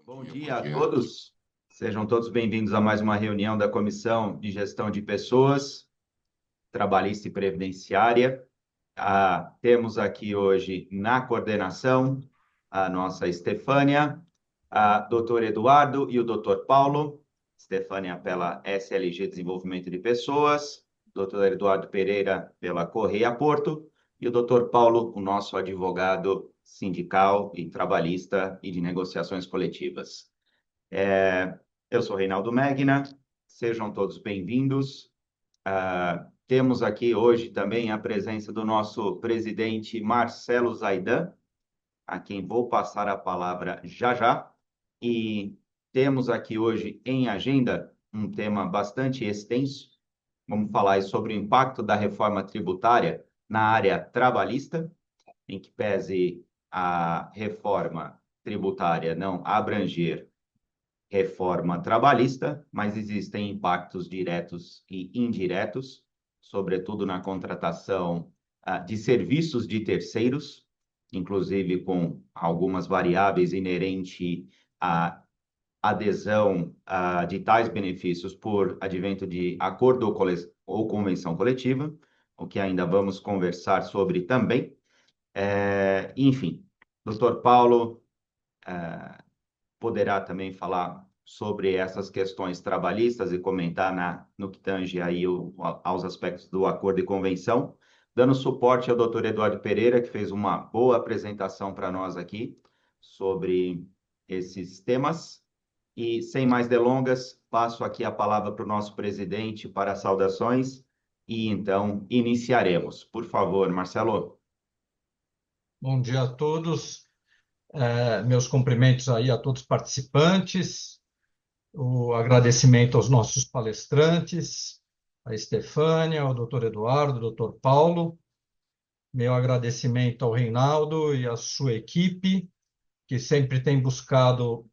Bom dia a todos. Sejam todos bem-vindos a mais uma reunião da Comissão de Gestão de Pessoas, Trabalhista e Previdenciária. Temos aqui hoje na coordenação a nossa Estefânia, a doutor Eduardo e o doutor Paulo. Estefânia pela SLG Desenvolvimento de Pessoas, doutor Eduardo Pereira pela Correia Porto e o doutor Paulo, o nosso advogado sindical e trabalhista e de negociações coletivas. Eu sou Reinaldo Megna, sejam todos bem-vindos. Temos aqui hoje também a presença do nosso presidente Marcelo Zaidan, a quem vou passar a palavra já já. E temos aqui hoje em agenda um tema bastante extenso. Vamos falar aí sobre o impacto da reforma tributária na área trabalhista, em que pese a reforma tributária não abranger reforma trabalhista, mas existem impactos diretos e indiretos, sobretudo na contratação de serviços de terceiros, inclusive com algumas variáveis inerentes à adesão de tais benefícios por advento de acordo ou convenção coletiva, o que ainda vamos conversar sobre também. Enfim, doutor Paulo poderá também falar sobre essas questões trabalhistas e comentar no que tange aí aos aspectos do acordo e convenção, dando suporte ao doutor Eduardo Pereira, que fez uma boa apresentação para nós aqui sobre esses temas. E, sem mais delongas, passo aqui a palavra para o nosso presidente para saudações e, então, iniciaremos. Por favor, Marcelo. Bom dia a todos. Meus cumprimentos aí a todos os participantes, o agradecimento aos nossos palestrantes, a Estefânia, ao doutor Eduardo, ao doutor Paulo, meu agradecimento ao Reinaldo e à sua equipe, que sempre tem buscado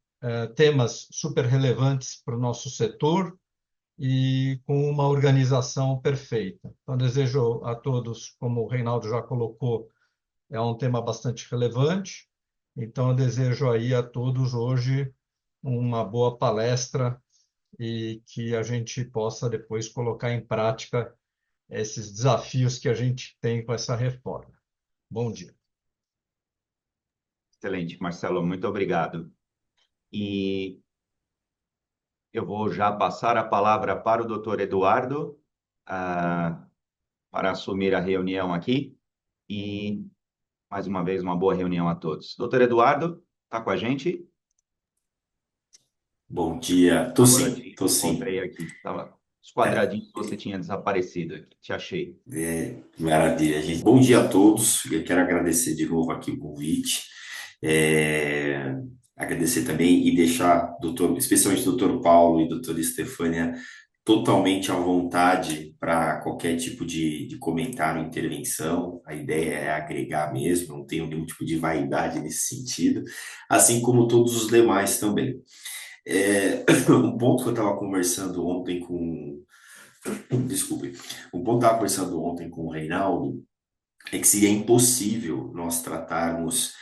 temas super relevantes para o nosso setor e com uma organização perfeita. Então, desejo a todos, como o Reinaldo já colocou, é um tema bastante relevante. Então, eu desejo aí a todos hoje uma boa palestra e que a gente possa depois colocar em prática esses desafios que a gente tem com essa reforma. Bom dia. Excelente, Marcelo, muito obrigado. E eu vou já passar a palavra para o doutor Eduardo, para assumir a reunião aqui. E, mais uma vez, uma boa reunião a todos. Doutor Eduardo, está com a gente? Bom dia. Agora Tô te sim. encontrei aqui. Estava os quadradinhos, você tinha desaparecido aqui. Te achei. Maravilha, gente. Bom dia a todos. Eu quero agradecer de novo aqui o convite. Agradecer também e deixar, especialmente o doutor Paulo e a doutora Estefânia, totalmente à vontade para qualquer tipo de comentário, intervenção. A ideia é agregar mesmo, não tenho nenhum tipo de vaidade nesse sentido, assim como todos os demais também. Um ponto que eu estava conversando ontem com. Desculpe. Um ponto que eu estava conversando ontem com o Reinaldo é que seria impossível nós tratarmos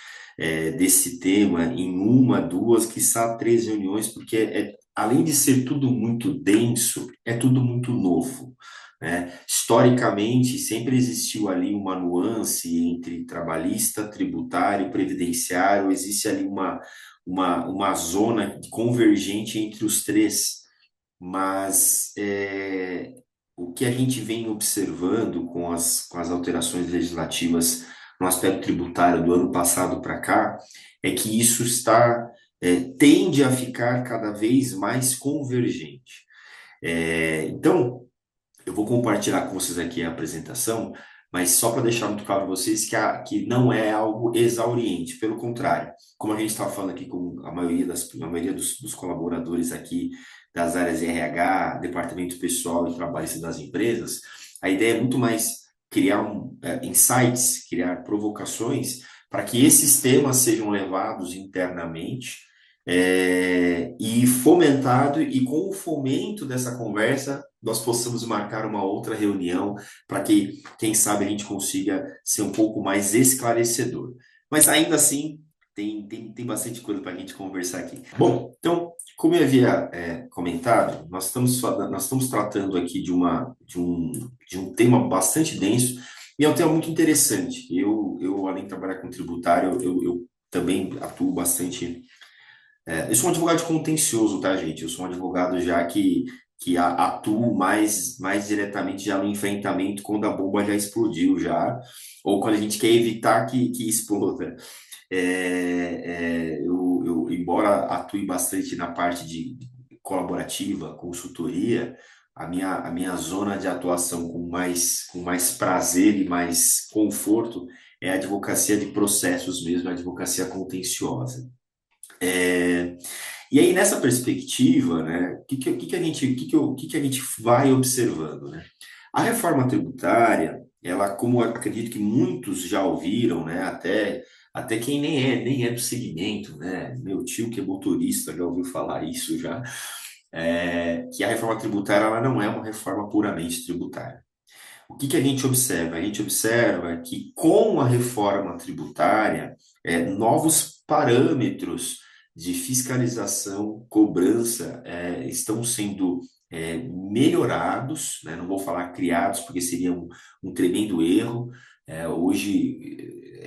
desse tema em uma, duas, quiçá 3 reuniões, porque além de ser tudo muito denso, é tudo muito novo. Né? Historicamente, sempre existiu ali uma nuance entre trabalhista, tributário, previdenciário, existe ali uma zona convergente entre os três, mas o que a gente vem observando com as alterações legislativas no aspecto tributário do ano passado para cá é que isso tende a ficar cada vez mais convergente. Então, eu vou compartilhar com vocês aqui a apresentação, mas só para deixar muito claro para vocês que não é algo exauriente, pelo contrário, como a gente estava falando aqui com a maioria dos colaboradores aqui das áreas RH, departamento pessoal e trabalhista das empresas, a ideia é muito mais criar insights, criar provocações para que esses temas sejam levados internamente e fomentado, e com o fomento dessa conversa, nós possamos marcar uma outra reunião para que, quem sabe, a gente consiga ser um pouco mais esclarecedor. Mas ainda assim, tem bastante coisa para a gente conversar aqui. Bom, então, como eu havia comentado, nós estamos tratando aqui de um tema bastante denso e é um tema muito interessante. Além de trabalhar com tributário, eu também atuo bastante. Eu sou um advogado de contencioso, tá, gente? Eu sou um advogado já que atuo mais diretamente já no enfrentamento quando a bomba já explodiu já, ou quando a gente quer evitar que exploda. Embora atue bastante na parte de colaborativa, consultoria, a minha zona de atuação com mais prazer e mais conforto é a advocacia de processos mesmo, a advocacia contenciosa. É, e aí, nessa perspectiva, né, o que que a gente vai observando, né? A reforma tributária, ela, como eu acredito que muitos já ouviram, né, até quem nem é do segmento, né, meu tio que é motorista já ouviu falar isso já, que a reforma tributária ela não é uma reforma puramente tributária. O que que a gente observa? A gente observa que com a reforma tributária, novos parâmetros de fiscalização, cobrança, estão sendo melhorados, né? Não vou falar criados, porque seria um tremendo erro. Hoje,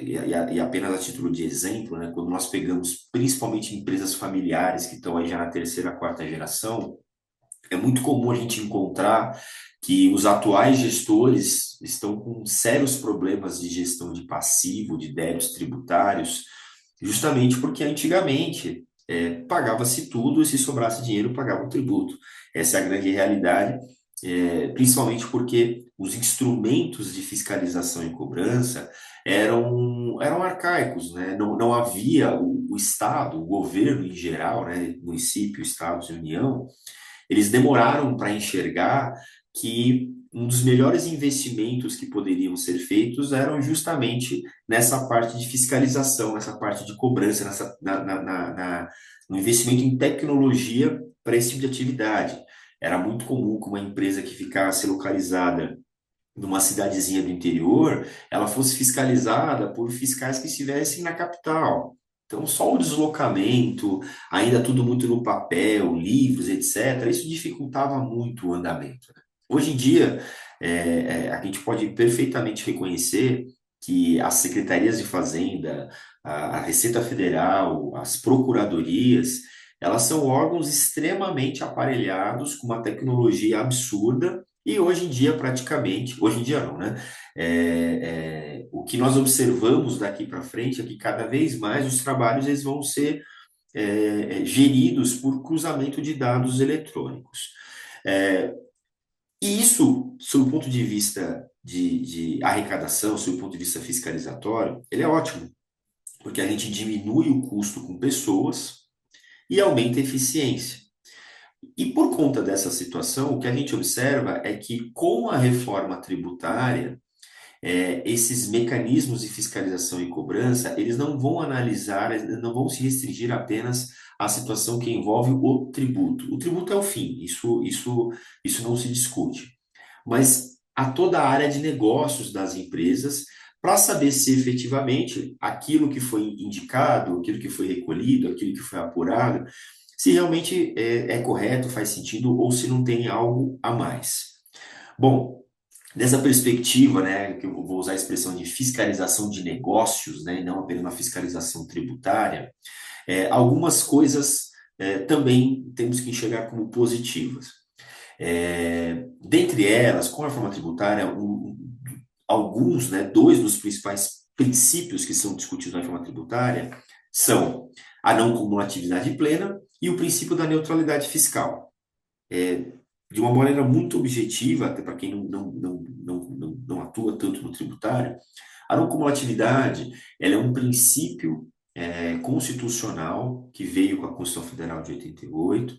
e apenas a título de exemplo, né? Quando nós pegamos principalmente empresas familiares que estão aí já na terceira, quarta geração, é muito comum a gente encontrar que os atuais gestores estão com sérios problemas de gestão de passivo, de débitos tributários, justamente porque antigamente pagava-se tudo e se sobrasse dinheiro pagava o tributo. Essa é a grande realidade, principalmente porque os instrumentos de fiscalização e cobrança eram arcaicos, né? Não havia o Estado, o governo em geral, né? Município, Estados e União, eles demoraram para enxergar que um dos melhores investimentos que poderiam ser feitos eram justamente nessa parte de fiscalização, nessa parte de cobrança, no investimento em tecnologia para esse tipo de atividade. Era muito comum que uma empresa que ficasse localizada numa cidadezinha do interior, ela fosse fiscalizada por fiscais que estivessem na capital. Então, só o deslocamento, ainda tudo muito no papel, livros, etc., isso dificultava muito o andamento. Hoje em dia, a gente pode perfeitamente reconhecer que as secretarias de Fazenda, a Receita Federal, as procuradorias, elas são órgãos extremamente aparelhados, com uma tecnologia absurda, e hoje em dia, praticamente, hoje em dia não, né? O que nós observamos daqui para frente é que cada vez mais os trabalhos eles vão ser geridos por cruzamento de dados eletrônicos. E isso, sob o ponto de vista de arrecadação, sob o ponto de vista fiscalizatório, ele é ótimo, porque a gente diminui o custo com pessoas e aumenta a eficiência. E por conta dessa situação, o que a gente observa é que com a reforma tributária, esses mecanismos de fiscalização e cobrança, eles não vão analisar, eles não vão se restringir apenas à situação que envolve o tributo. O tributo é o fim, isso não se discute. Mas a toda a área de negócios das empresas, para saber se efetivamente aquilo que foi indicado, aquilo que foi recolhido, aquilo que foi apurado, se realmente é correto, faz sentido ou se não tem algo a mais. Bom, dessa perspectiva, né, que eu vou usar a expressão de fiscalização de negócios, né, e não apenas uma fiscalização tributária, algumas coisas também temos que enxergar como positivas. Dentre elas, com a reforma tributária, alguns, né, dois dos principais princípios que são discutidos na reforma tributária são a não cumulatividade plena e o princípio da neutralidade fiscal. De uma maneira muito objetiva, até para quem não atua tanto no tributário, a não cumulatividade ela é um princípio constitucional que veio com a Constituição Federal de 88,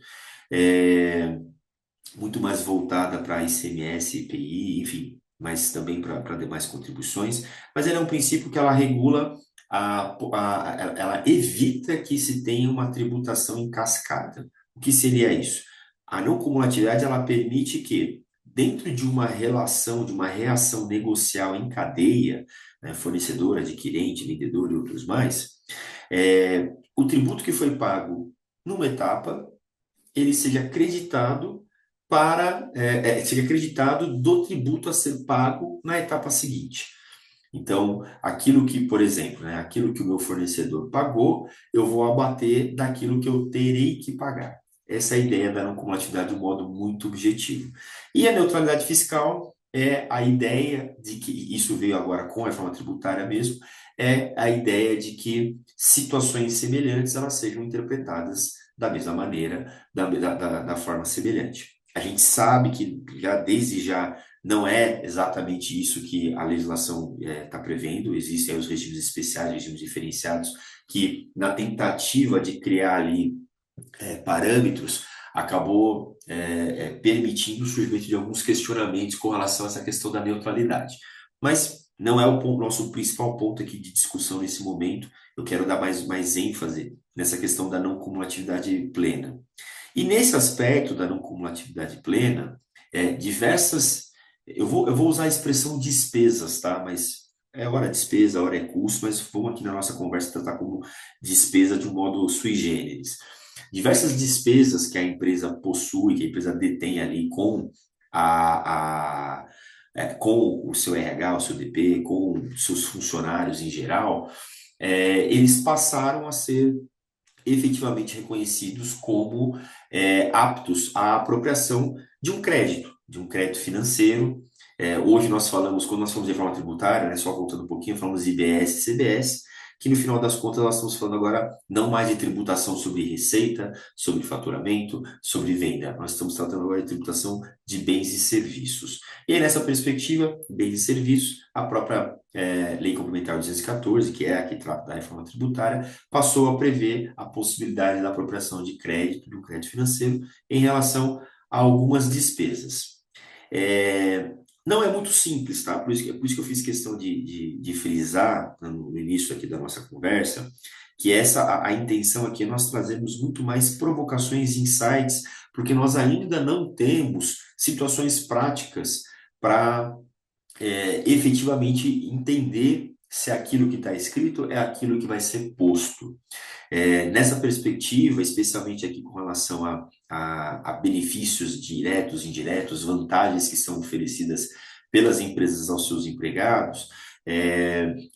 muito mais voltada para ICMS, IPI, enfim, mas também para demais contribuições, mas ela é um princípio que ela regula, ela evita que se tenha uma tributação em cascata. O que seria isso? A não cumulatividade ela permite que dentro de uma relação, de uma reação negocial em cadeia, né, fornecedor, adquirente, vendedor e outros mais, o tributo que foi pago numa etapa, ele seja acreditado seja acreditado do tributo a ser pago na etapa seguinte. Então, aquilo que, por exemplo, né, aquilo que o meu fornecedor pagou, eu vou abater daquilo que eu terei que pagar. Essa é a ideia da não cumulatividade de um modo muito objetivo. E a neutralidade fiscal é a ideia de que, isso veio agora com a reforma tributária mesmo, é a ideia de que situações semelhantes elas sejam interpretadas da mesma maneira, da forma semelhante. A gente sabe que desde já não é exatamente isso que a legislação está prevendo. Existem os regimes especiais, regimes diferenciados, que na tentativa de criar ali parâmetros, acabou permitindo o surgimento de alguns questionamentos com relação a essa questão da neutralidade. Mas não é o nosso principal ponto aqui de discussão nesse momento. Eu quero dar mais ênfase nessa questão da não cumulatividade plena. E nesse aspecto da não cumulatividade plena, eu vou usar a expressão despesas, tá? Mas hora é despesa, hora é custo, mas vamos aqui na nossa conversa tratar como despesa de um modo sui generis. Diversas despesas que a empresa possui, que a empresa detém ali com o seu RH, o seu DP, com seus funcionários em geral, eles passaram a ser efetivamente reconhecidos como aptos à apropriação de um crédito financeiro. Hoje nós falamos, quando nós falamos de reforma tributária, né, só voltando um pouquinho, falamos de IBS e CBS, que no final das contas nós estamos falando agora não mais de tributação sobre receita, sobre faturamento, sobre venda. Nós estamos tratando agora de tributação de bens e serviços. E aí, nessa perspectiva, bens e serviços, a própria Lei Complementar 214, que é a que trata da reforma tributária, passou a prever a possibilidade da apropriação de crédito, de um crédito financeiro, em relação a algumas despesas. Não é muito simples, tá? Por isso que eu fiz questão de frisar no início aqui da nossa conversa, que a intenção aqui é nós trazermos muito mais provocações e insights, porque nós ainda não temos situações práticas para efetivamente entender se aquilo que está escrito é aquilo que vai ser posto. Nessa perspectiva, especialmente aqui com relação a benefícios diretos, indiretos, vantagens que são oferecidas pelas empresas aos seus empregados,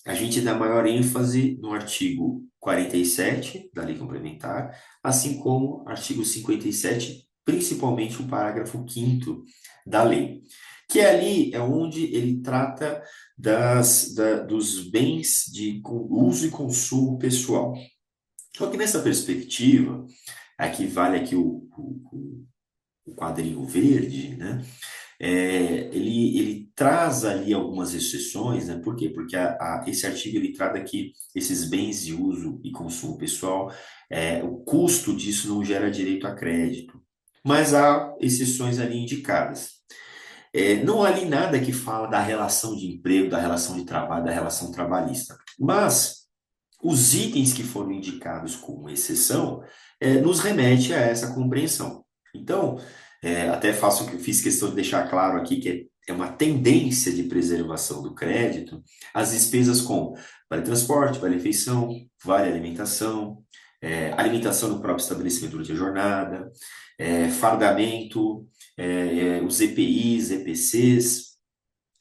a gente dá maior ênfase no artigo 47 da Lei Complementar, assim como artigo 57, principalmente o parágrafo 5º da lei, que ali é onde ele trata dos bens de uso e consumo pessoal. Só que nessa perspectiva, aqui vale aqui o quadrinho verde, né? Ele traz ali algumas exceções, né? Por quê? Porque esse artigo ele trata que esses bens de uso e consumo pessoal, o custo disso não gera direito a crédito, mas há exceções ali indicadas. Não há ali nada que fala da relação de emprego, da relação de trabalho, da relação trabalhista, mas os itens que foram indicados como exceção nos remete a essa compreensão. Então, fiz questão de deixar claro aqui que é uma tendência de preservação do crédito as despesas com vale transporte, vale refeição, vale alimentação, alimentação no próprio estabelecimento durante a jornada, fardamento, os EPIs, EPCs,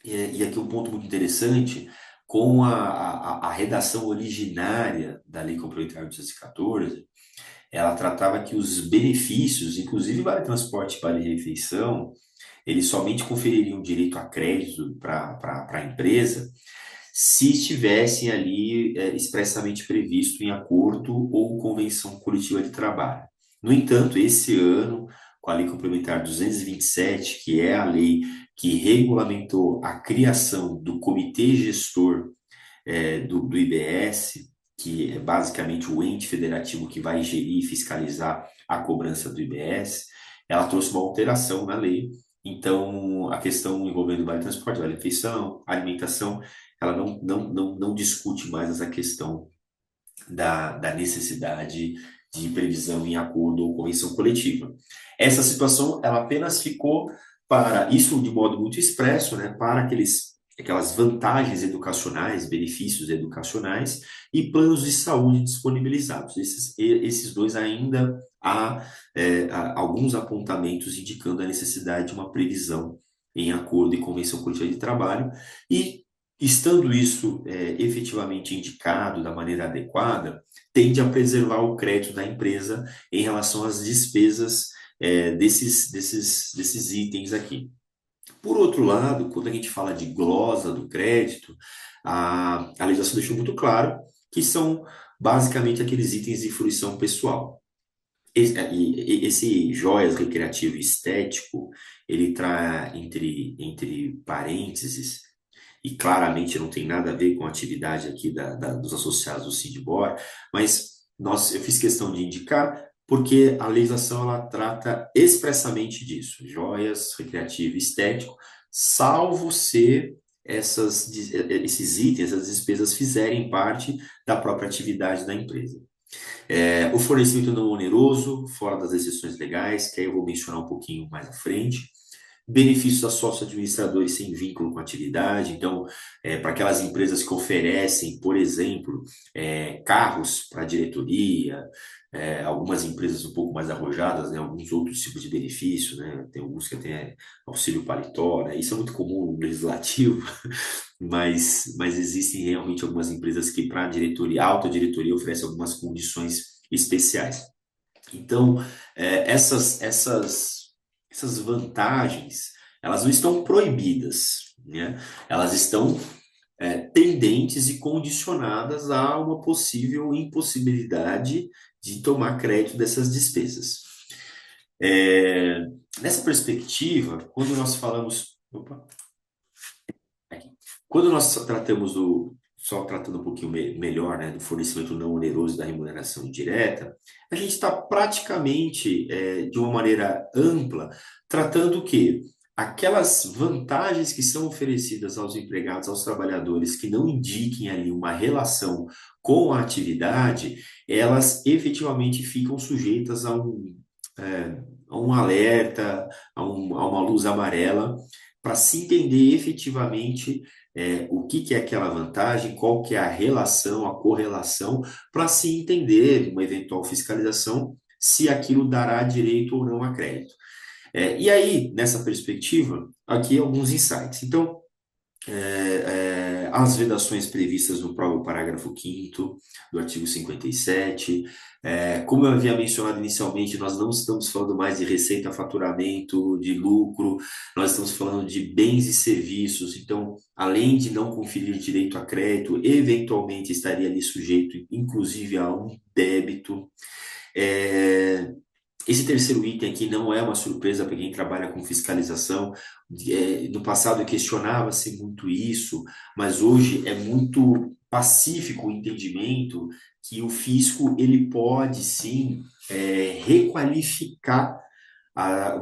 e aqui um ponto muito interessante, com a redação originária da Lei Complementar 214, ela tratava que os benefícios, inclusive vale transporte e vale refeição, eles somente confeririam direito a crédito para a empresa se estivessem ali expressamente previsto em acordo ou convenção coletiva de trabalho. No entanto, esse ano, com a Lei Complementar 227, que é a lei que regulamentou a criação do Comitê Gestor do IBS, que é basicamente o ente federativo que vai gerir e fiscalizar a cobrança do IBS, ela trouxe uma alteração na lei. Então, a questão envolvendo vale transporte, vale refeição, alimentação, ela não discute mais essa questão da necessidade de previsão em acordo ou convenção coletiva. Essa situação ela apenas ficou para isso de modo muito expresso, né, para aquelas vantagens educacionais, benefícios educacionais e planos de saúde disponibilizados. Esses dois ainda há alguns apontamentos indicando a necessidade de uma previsão em acordo e convenção coletiva de trabalho, e estando isso efetivamente indicado da maneira adequada, tende a preservar o crédito da empresa em relação às despesas desses itens aqui. Por outro lado, quando a gente fala de glosa do crédito, a legislação deixou muito claro que são basicamente aqueles itens de fruição pessoal. Esse joias recreativo e estético, ele traz entre parênteses, e claramente não tem nada a ver com a atividade aqui dos associados do Sindbor, mas eu fiz questão de indicar porque a legislação ela trata expressamente disso, joias, recreativo e estético, salvo se esses itens, essas despesas fizerem parte da própria atividade da empresa. O fornecimento não oneroso, fora das exceções legais, que aí eu vou mencionar um pouquinho mais à frente. Benefícios a sócio-administradores sem vínculo com a atividade. Então, para aquelas empresas que oferecem, por exemplo, carros para a diretoria, algumas empresas um pouco mais arrojadas, né, alguns outros tipos de benefício, né, tem alguns que têm auxílio paletó, né, isso é muito comum no legislativo, mas existem realmente algumas empresas que para a diretoria, a alta diretoria oferecem algumas condições especiais. Então, essas vantagens, elas não estão proibidas, né? Elas estão tendentes e condicionadas a uma possível impossibilidade de tomar crédito dessas despesas. Nessa perspectiva, quando nós falamos... Opa, aqui. Quando nós tratamos só tratando um pouquinho melhor, né, do fornecimento não oneroso da remuneração indireta, a gente está praticamente, de uma maneira ampla, tratando o quê? Aquelas vantagens que são oferecidas aos empregados, aos trabalhadores, que não indiquem ali uma relação com a atividade, elas efetivamente ficam sujeitas a um alerta, a uma luz amarela, para se entender efetivamente o que é aquela vantagem, qual que é a relação, a correlação, para se entender, uma eventual fiscalização, se aquilo dará direito ou não a crédito. E aí, nessa perspectiva, aqui alguns insights. Então, as vedações previstas no próprio parágrafo 5º do artigo 57. Como eu havia mencionado inicialmente, nós não estamos falando mais de receita, faturamento, de lucro, nós estamos falando de bens e serviços. Então, além de não conferir direito a crédito, eventualmente estaria ali sujeito, inclusive, a um débito. Esse terceiro item aqui não é uma surpresa para quem trabalha com fiscalização. No passado questionava-se muito isso, mas hoje é muito pacífico o entendimento que o fisco ele pode sim requalificar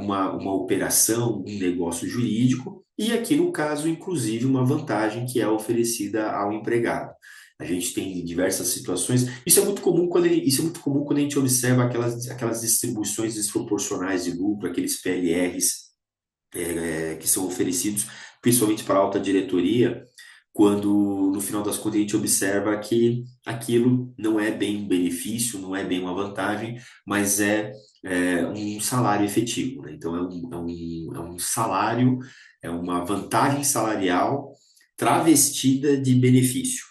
uma operação, um negócio jurídico, e aqui no caso, inclusive, uma vantagem que é oferecida ao empregado. A gente tem diversas situações. Isso é muito comum quando a gente observa aquelas distribuições desproporcionais de lucro, aqueles PLRs que são oferecidos, principalmente para a alta diretoria, quando no final das contas a gente observa que aquilo não é bem um benefício, não é bem uma vantagem, mas um salário efetivo, né? Então é um salário, é uma vantagem salarial travestida de benefício.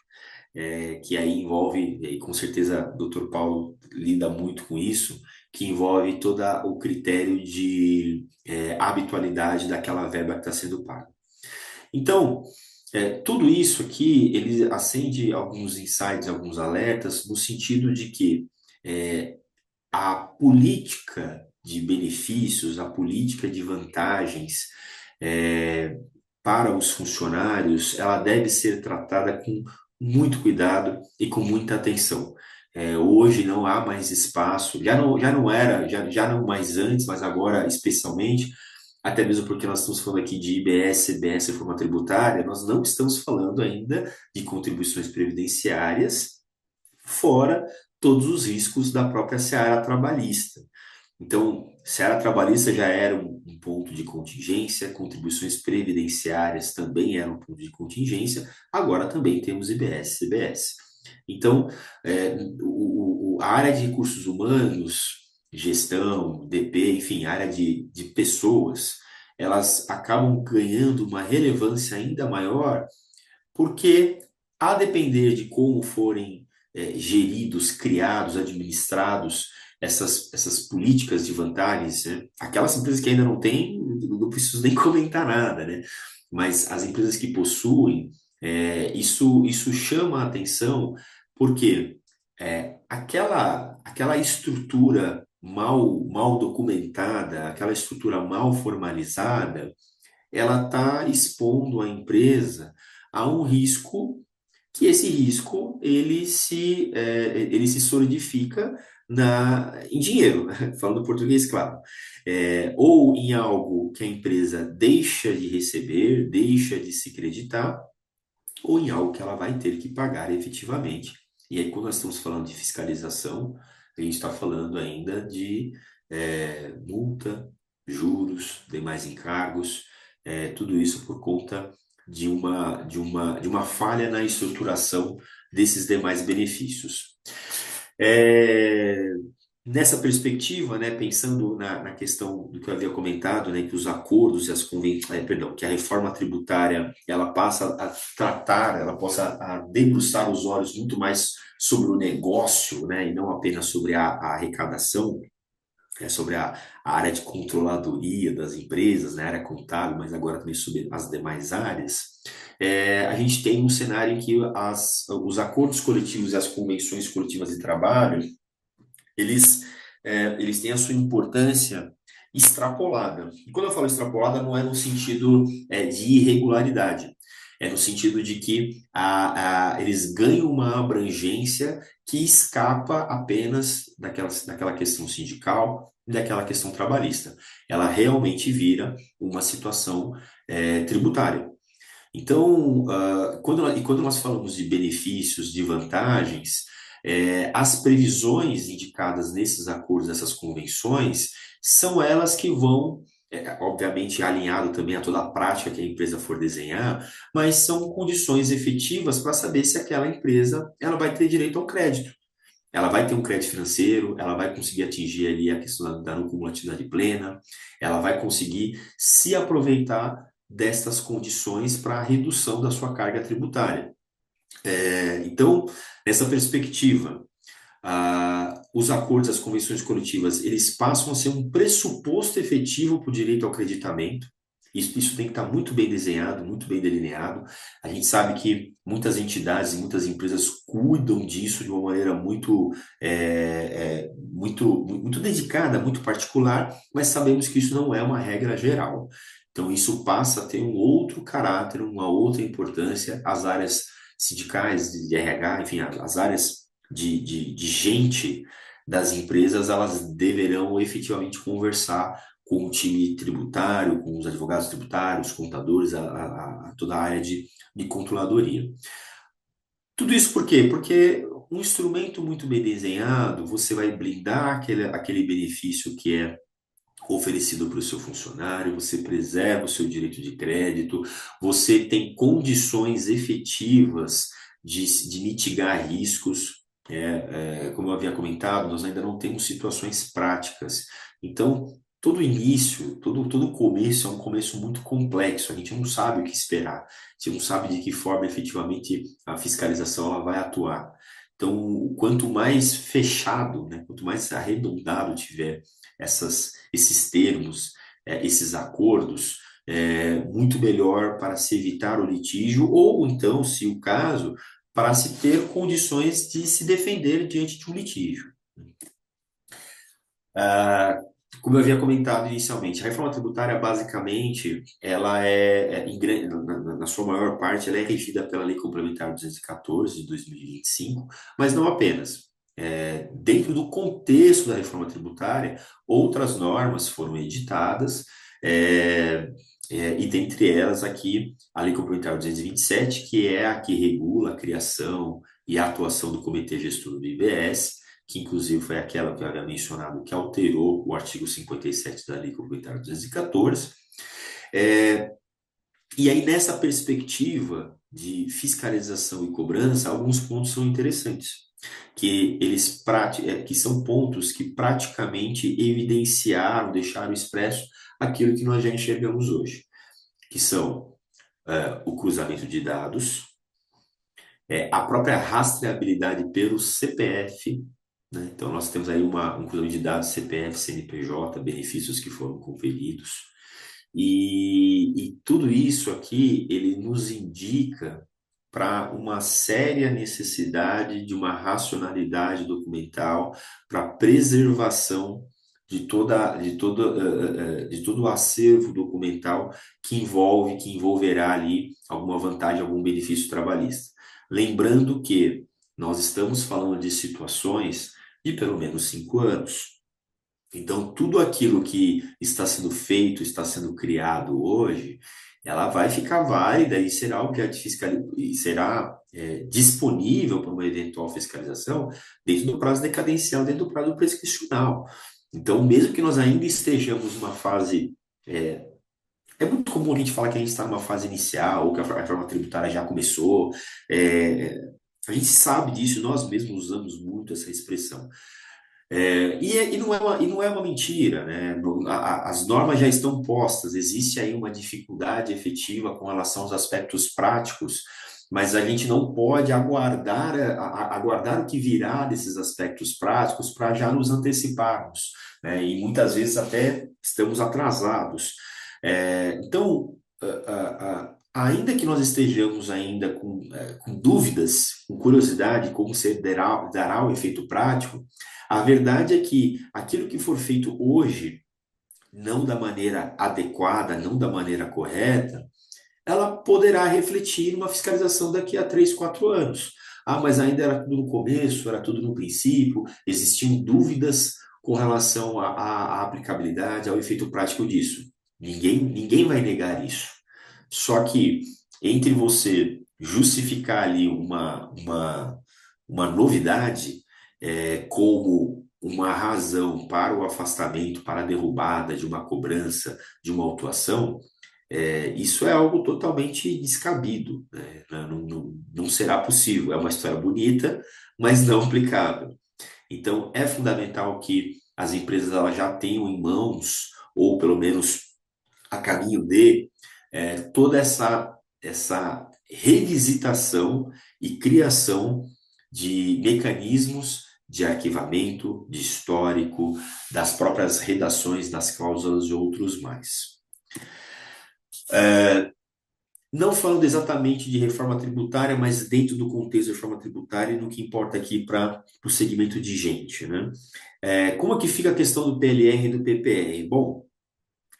Que aí envolve, e com certeza o Dr. Paulo lida muito com isso, que envolve todo o critério de habitualidade daquela verba que está sendo paga. Então, tudo isso aqui, ele acende alguns insights, alguns alertas, no sentido de que a política de benefícios, a política de vantagens para os funcionários, ela deve ser tratada com muito cuidado e com muita atenção. Hoje não há mais espaço, já não era, já não mais antes, mas agora especialmente, até mesmo porque nós estamos falando aqui de IBS, CBS, reforma tributária, nós não estamos falando ainda de contribuições previdenciárias, fora todos os riscos da própria seara trabalhista. Então, seara trabalhista já era um ponto de contingência, contribuições previdenciárias também eram um ponto de contingência, agora também temos IBS, CBS. Então, a área de recursos humanos, gestão, DP, enfim, área de pessoas, elas acabam ganhando uma relevância ainda maior, porque, a depender de como forem geridos, criados, administrados essas políticas de vantagens, né? Aquelas empresas que ainda não têm, não preciso nem comentar nada, né? Mas as empresas que possuem, isso chama a atenção, porque aquela estrutura mal documentada, aquela estrutura mal formalizada, ela está expondo a empresa a um risco, que esse risco ele se solidifica em dinheiro, né? Falando português, claro. Ou em algo que a empresa deixa de receber, deixa de se creditar, ou em algo que ela vai ter que pagar efetivamente. E aí, quando nós estamos falando de fiscalização, a gente está falando ainda de multa, juros, demais encargos, tudo isso por conta de uma falha na estruturação desses demais benefícios. É, Nessa perspectiva, né, pensando na questão do que eu havia comentado, né, que os acordos e que a reforma tributária ela passa a tratar, ela possa a debruçar os olhos muito mais sobre o negócio, né, e não apenas sobre a arrecadação, sobre a área de controladoria das empresas, né, a área contábil, mas agora também sobre as demais áreas. A gente tem um cenário em que os acordos coletivos e as convenções coletivas de trabalho eles, eles têm a sua importância extrapolada. E quando eu falo extrapolada, não é no sentido de irregularidade, é no sentido de que eles ganham uma abrangência que escapa apenas daquela questão sindical e daquela questão trabalhista. Ela realmente vira uma situação tributária. Então, quando nós falamos de benefícios, de vantagens, as previsões indicadas nesses acordos, nessas convenções, são elas que vão, obviamente, alinhado também a toda a prática que a empresa for desenhar, mas são condições efetivas para saber se aquela empresa ela vai ter direito ao crédito. Ela vai ter um crédito financeiro, ela vai conseguir atingir ali a questão da não cumulatividade plena, ela vai conseguir se aproveitar destas condições para a redução da sua carga tributária. Então, nessa perspectiva, os acordos, as convenções coletivas, eles passam a ser um pressuposto efetivo para o direito ao creditamento. Isso tem que estar muito bem desenhado, muito bem delineado. A gente sabe que muitas entidades e muitas empresas cuidam disso de uma maneira muito dedicada, muito particular, mas sabemos que isso não é uma regra geral. Então, isso passa a ter um outro caráter, uma outra importância. As áreas sindicais, de RH, enfim, as áreas de gente das empresas, elas deverão efetivamente conversar com o time tributário, com os advogados tributários, contadores, toda a área de controladoria. Tudo isso por quê? Porque um instrumento muito bem desenhado, você vai blindar aquele benefício que é oferecido para o seu funcionário, você preserva o seu direito de crédito, você tem condições efetivas de mitigar riscos. Como eu havia comentado, nós ainda não temos situações práticas. Então, todo início, todo começo é um começo muito complexo. A gente não sabe o que esperar. A gente não sabe de que forma efetivamente a fiscalização ela vai atuar. Então, quanto mais fechado, né, quanto mais arredondado tiver esses termos, esses acordos, muito melhor para se evitar o litígio, ou então, se o caso, para se ter condições de se defender diante de um litígio. Como eu havia comentado inicialmente, a reforma tributária, basicamente, ela na sua maior parte, ela é regida pela Lei Complementar 214 de 2025, mas não apenas. Dentro do contexto da reforma tributária, outras normas foram editadas, e dentre elas aqui a Lei Complementar 227, que é a que regula a criação e a atuação do Comitê Gestor do IBS, que inclusive foi aquela que eu havia mencionado, que alterou o artigo 57 da Lei Complementar 214. E aí, nessa perspectiva de fiscalização e cobrança, alguns pontos são interessantes, que são pontos que praticamente evidenciaram, deixaram expresso aquilo que nós já enxergamos hoje, que são o cruzamento de dados, a própria rastreabilidade pelo CPF, né? Então, nós temos aí um cruzamento de dados CPF, CNPJ, benefícios que foram conferidos. E tudo isso aqui, ele nos indica para uma séria necessidade de uma racionalidade documental, para preservação de todo o acervo documental que envolverá ali alguma vantagem, algum benefício trabalhista. Lembrando que nós estamos falando de situações de pelo menos 5 anos. Então, tudo aquilo que está sendo feito, está sendo criado hoje, ela vai ficar válida e será objeto de e será disponível para uma eventual fiscalização dentro do prazo decadencial, dentro do prazo prescricional. Então, mesmo que nós ainda estejamos numa fase. É muito comum a gente falar que a gente está numa fase inicial, ou que a reforma tributária já começou. A gente sabe disso, nós mesmos usamos muito essa expressão. E não é uma mentira, né? As normas já estão postas, existe aí uma dificuldade efetiva com relação aos aspectos práticos, mas a gente não pode aguardar o que virá desses aspectos práticos para já nos anteciparmos, né? E muitas vezes até estamos atrasados. Então, ainda que nós estejamos ainda com dúvidas, com curiosidade, como dará o efeito prático, a verdade é que aquilo que for feito hoje, não da maneira adequada, não da maneira correta, ela poderá refletir uma fiscalização daqui a 3, 4 anos. Ah, mas ainda era tudo no começo, era tudo no princípio, existiam dúvidas com relação à aplicabilidade, ao efeito prático disso. Ninguém vai negar isso. Só que entre você justificar ali uma novidade como uma razão para o afastamento, para a derrubada de uma cobrança, de uma autuação, isso é algo totalmente descabido, né? Não será possível. É uma história bonita, mas não aplicável. Então, é fundamental que as empresas elas já tenham em mãos, ou pelo menos a caminho de toda essa revisitação e criação de mecanismos de arquivamento, de histórico, das próprias redações, das cláusulas e outros mais. Não falando exatamente de reforma tributária, mas dentro do contexto de reforma tributária e no que importa aqui para o segmento de gente, né? Como é que fica a questão do PLR e do PPR? Bom,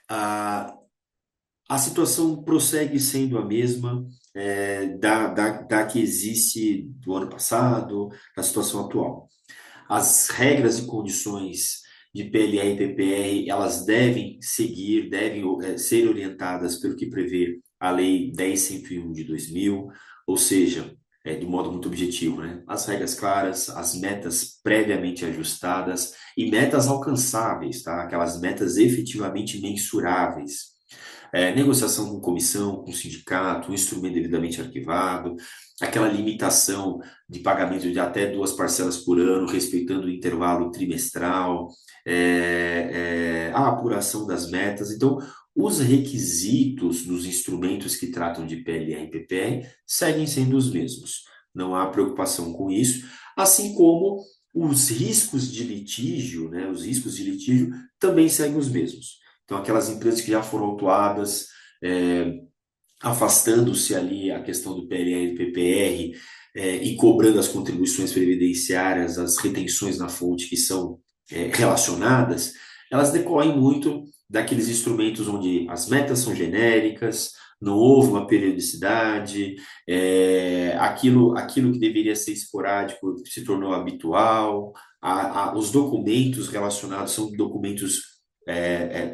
a situação prossegue sendo a mesma da que existe do ano passado, da situação atual. As regras e condições de PLR e PPR, elas devem ser orientadas pelo que prevê a Lei 10.101 de 2000, ou seja, de modo muito objetivo, né? As regras claras, as metas previamente ajustadas e metas alcançáveis, tá? Aquelas metas efetivamente mensuráveis. Negociação com comissão, com sindicato, um instrumento devidamente arquivado, aquela limitação de pagamento de até 2 parcelas por ano, respeitando o intervalo trimestral, a apuração das metas. Então, os requisitos dos instrumentos que tratam de PLR e PPR seguem sendo os mesmos. Não há preocupação com isso, assim como os riscos de litígio, né, os riscos de litígio também seguem os mesmos. Então, aquelas empresas que já foram autuadas, afastando-se ali a questão do PLR e PPR e cobrando as contribuições previdenciárias, as retenções na fonte que são relacionadas, elas decorrem muito daqueles instrumentos onde as metas são genéricas, não houve uma periodicidade, aquilo que deveria ser esporádico se tornou habitual, os documentos relacionados são documentos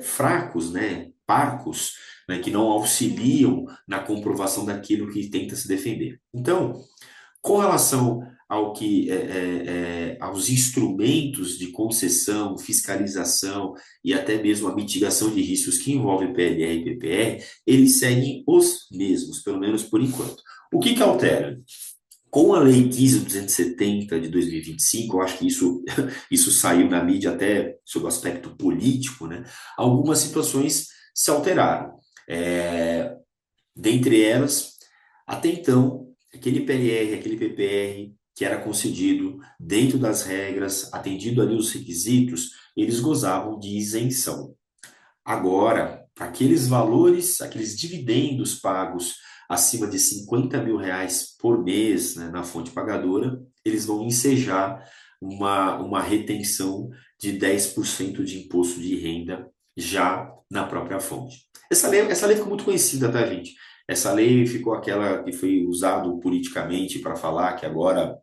fracos, né, parcos, né, que não auxiliam na comprovação daquilo que tenta se defender. Então, com relação aos instrumentos de concessão, fiscalização e até mesmo a mitigação de riscos que envolve PLR e PPR, eles seguem os mesmos, pelo menos por enquanto. O que altera? Com a Lei 15.270 de 2025, eu acho que isso saiu na mídia até sob o aspecto político, né? Algumas situações se alteraram. Dentre elas, até então, aquele PLR, aquele PPR que era concedido dentro das regras, atendido ali os requisitos, eles gozavam de isenção. Agora, aqueles valores, aqueles dividendos pagos acima de R$ 50 mil por mês, né, na fonte pagadora, eles vão ensejar uma retenção de 10% de imposto de renda já na própria fonte. Essa lei ficou muito conhecida, tá, gente? Essa lei ficou aquela que foi usado politicamente para falar que agora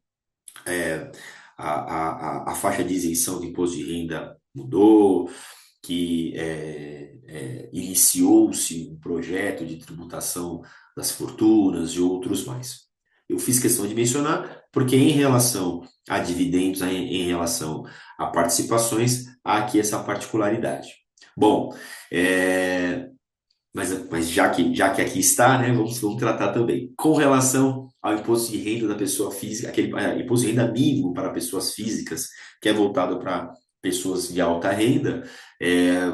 a faixa de isenção de imposto de renda mudou, que iniciou-se um projeto de tributação das fortunas e outros mais. Eu fiz questão de mencionar, porque em relação a dividendos, em relação a participações, há aqui essa particularidade. Bom, mas já que aqui está, né, vamos tratar também. Com relação ao imposto de renda da pessoa física, aquele imposto de renda mínimo para pessoas físicas, que é voltado para pessoas de alta renda,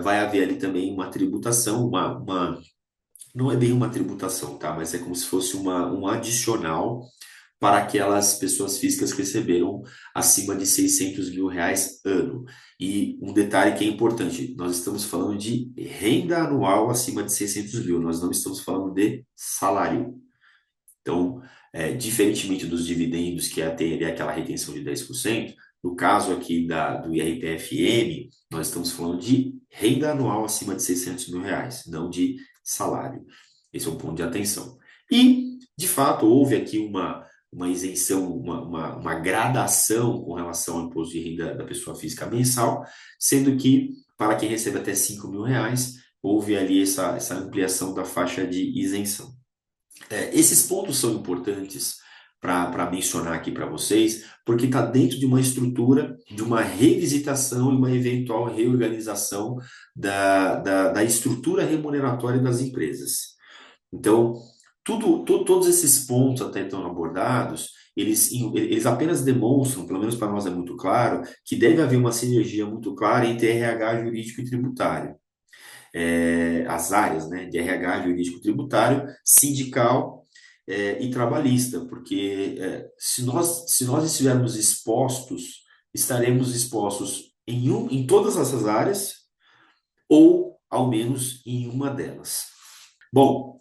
vai haver ali também uma tributação, não é bem uma tributação, tá? Mas é como se fosse um adicional para aquelas pessoas físicas que receberam acima de R$ 600 mil ano. E um detalhe que é importante, nós estamos falando de renda anual acima de 600 mil, nós não estamos falando de salário. Então, diferentemente dos dividendos, que tem aquela retenção de 10%, no caso aqui do IRPFM, nós estamos falando de renda anual acima de R$ 600 mil, não de salário. Esse é um ponto de atenção. E, de fato, houve aqui uma isenção, uma gradação com relação ao imposto de renda da pessoa física mensal, sendo que, para quem recebe até R$ 5 mil, houve ali essa ampliação da faixa de isenção. Esses pontos são importantes para mencionar aqui para vocês, porque está dentro de uma estrutura, de uma revisitação e uma eventual reorganização da estrutura remuneratória das empresas. Então, todos esses pontos até então abordados, eles apenas demonstram, pelo menos para nós é muito claro, que deve haver uma sinergia muito clara entre RH jurídico e tributário. As áreas, né, de RH jurídico tributário, sindical e trabalhista, porque se nós estivermos expostos, estaremos expostos em todas essas áreas, ou ao menos em uma delas. Bom,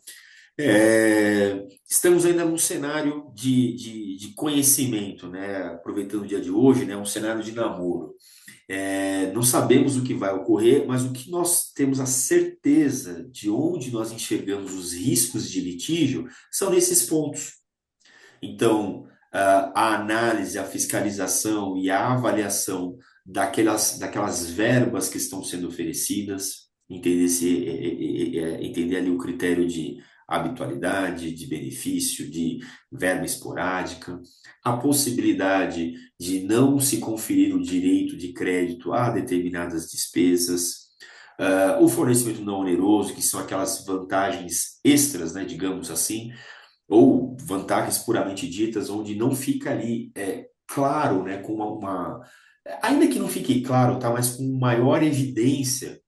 estamos ainda num cenário de conhecimento, né? Aproveitando o dia de hoje, né? Um cenário de namoro. Não sabemos o que vai ocorrer, mas o que nós temos a certeza de onde nós enxergamos os riscos de litígio são nesses pontos. Então, a análise, a fiscalização e a avaliação daquelas verbas que estão sendo oferecidas, entender ali o critério de habitualidade, de benefício, de verba esporádica, a possibilidade de não se conferir o direito de crédito a determinadas despesas, o fornecimento não oneroso, que são aquelas vantagens extras, né, digamos assim, ou vantagens puramente ditas, onde não fica ali claro, né, com ainda que não fique claro, tá, mas com maior evidência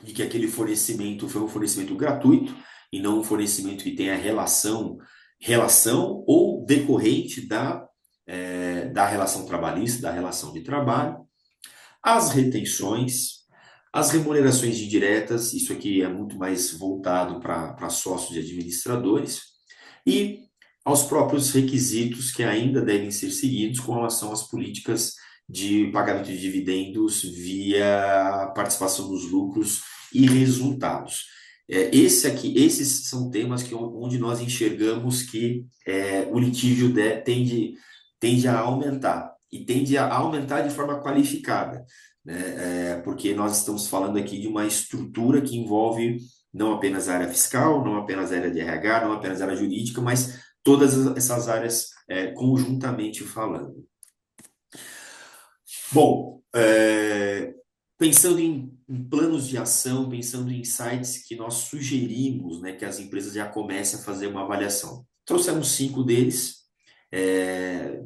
de que aquele fornecimento foi um fornecimento gratuito e não um fornecimento que tenha relação ou decorrente da relação trabalhista, da relação de trabalho, as retenções, as remunerações indiretas, isso aqui é muito mais voltado para sócios e administradores, e aos próprios requisitos que ainda devem ser seguidos com relação às políticas de pagamento de dividendos via participação nos lucros e resultados. Esses são temas onde nós enxergamos que o litígio tende a aumentar, e tende a aumentar de forma qualificada, né? Porque nós estamos falando aqui de uma estrutura que envolve não apenas a área fiscal, não apenas a área de RH, não apenas a área jurídica, mas todas essas áreas conjuntamente falando. Bom, pensando em planos de ação, pensando em sites que nós sugerimos, né, que as empresas já comecem a fazer uma avaliação. Trouxemos 5 deles,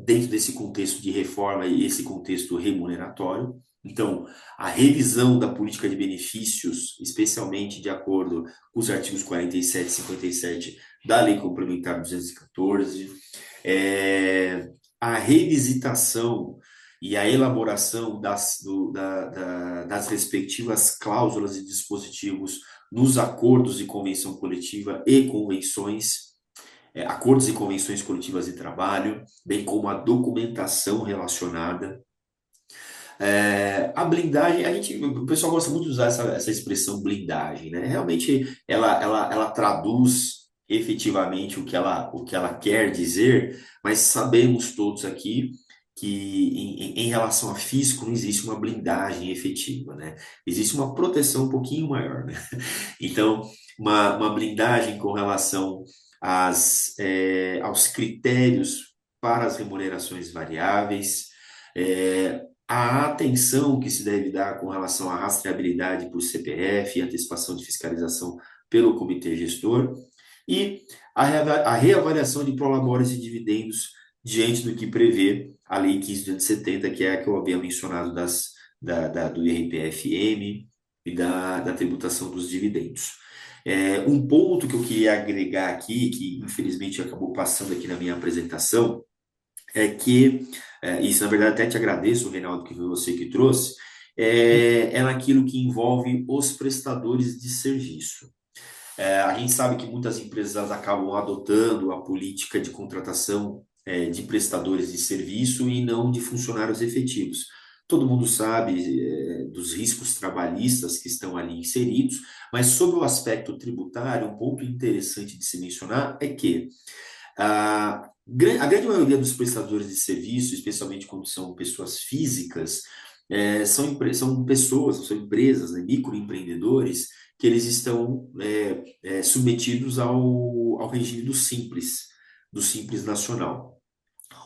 dentro desse contexto de reforma e esse contexto remuneratório. Então, a revisão da política de benefícios, especialmente de acordo com os artigos 47 e 57 da Lei Complementar 214, a revisitação e a elaboração das respectivas cláusulas e dispositivos nos acordos de convenção coletiva e convenções, acordos e convenções coletivas de trabalho, bem como a documentação relacionada. A blindagem, o pessoal gosta muito de usar essa expressão blindagem, né? Realmente ela traduz efetivamente o que ela quer dizer, mas sabemos todos aqui que em relação a fisco não existe uma blindagem efetiva, né? Existe uma proteção um pouquinho maior, né? Então, uma blindagem com relação aos critérios para as remunerações variáveis, a atenção que se deve dar com relação à rastreabilidade por CPF e antecipação de fiscalização pelo comitê gestor, e a reavaliação de prolabores e dividendos diante do que prevê a Lei 15.270, que é a que eu havia mencionado do IRPF-M e da tributação dos dividendos. Um ponto que eu queria agregar aqui, que infelizmente acabou passando aqui na minha apresentação, é que, isso na verdade até te agradeço, Reinaldo, que foi você que trouxe, é naquilo que envolve os prestadores de serviço. A gente sabe que muitas empresas acabam adotando a política de contratação de prestadores de serviço e não de funcionários efetivos. Todo mundo sabe dos riscos trabalhistas que estão ali inseridos, mas sobre o aspecto tributário, um ponto interessante de se mencionar é que a grande maioria dos prestadores de serviço, especialmente quando são pessoas físicas, são pessoas, são empresas, né, microempreendedores, que eles estão submetidos ao regime do Simples Nacional.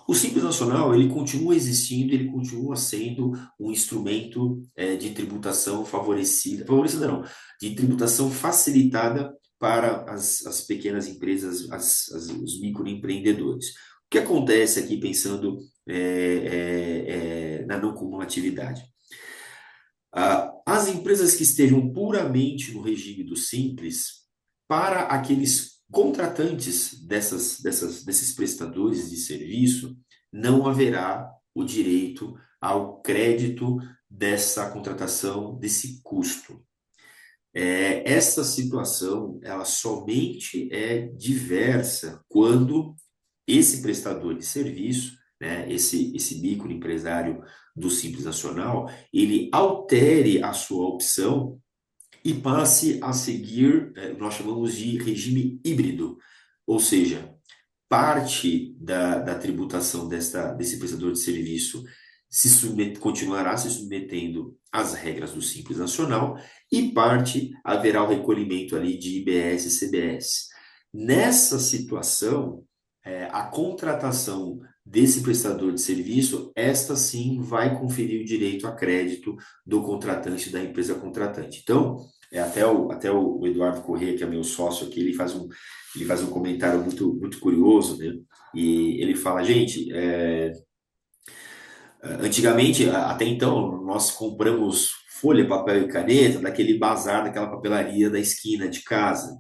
O Simples Nacional, ele continua existindo, ele continua sendo um instrumento de tributação favorecida não, de tributação facilitada para as pequenas empresas, os microempreendedores. O que acontece aqui pensando na não cumulatividade? As empresas que estejam puramente no regime do Simples, para aqueles contratantes desses prestadores de serviço, não haverá o direito ao crédito dessa contratação, desse custo. Essa situação, ela somente é diversa quando esse prestador de serviço, né, esse microempresário do Simples Nacional, ele altere a sua opção e passe a seguir, nós chamamos de regime híbrido, ou seja, parte da tributação desse prestador de serviço continuará se submetendo às regras do Simples Nacional e parte haverá o recolhimento ali de IBS e CBS. Nessa situação, a contratação desse prestador de serviço, esta sim vai conferir o direito a crédito do contratante, da empresa contratante. Então, até o Eduardo Corrêa, que é meu sócio aqui, ele faz um comentário muito, muito curioso, né? E ele fala, gente, antigamente, até então, nós compramos folha, papel e caneta daquele bazar, daquela papelaria da esquina de casa.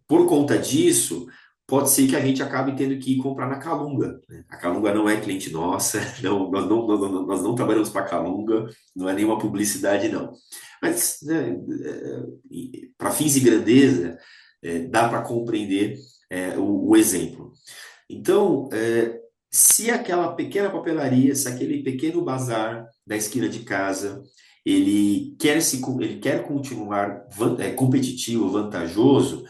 Por conta disso, pode ser que a gente acabe tendo que ir comprar na Calunga, né? A Calunga não é cliente nossa, nós não trabalhamos para a Calunga, não é nenhuma publicidade, não. Mas, né, para fins de grandeza, dá para compreender o exemplo. Então, se aquela pequena papelaria, se aquele pequeno bazar da esquina de casa, ele quer continuar competitivo, vantajoso,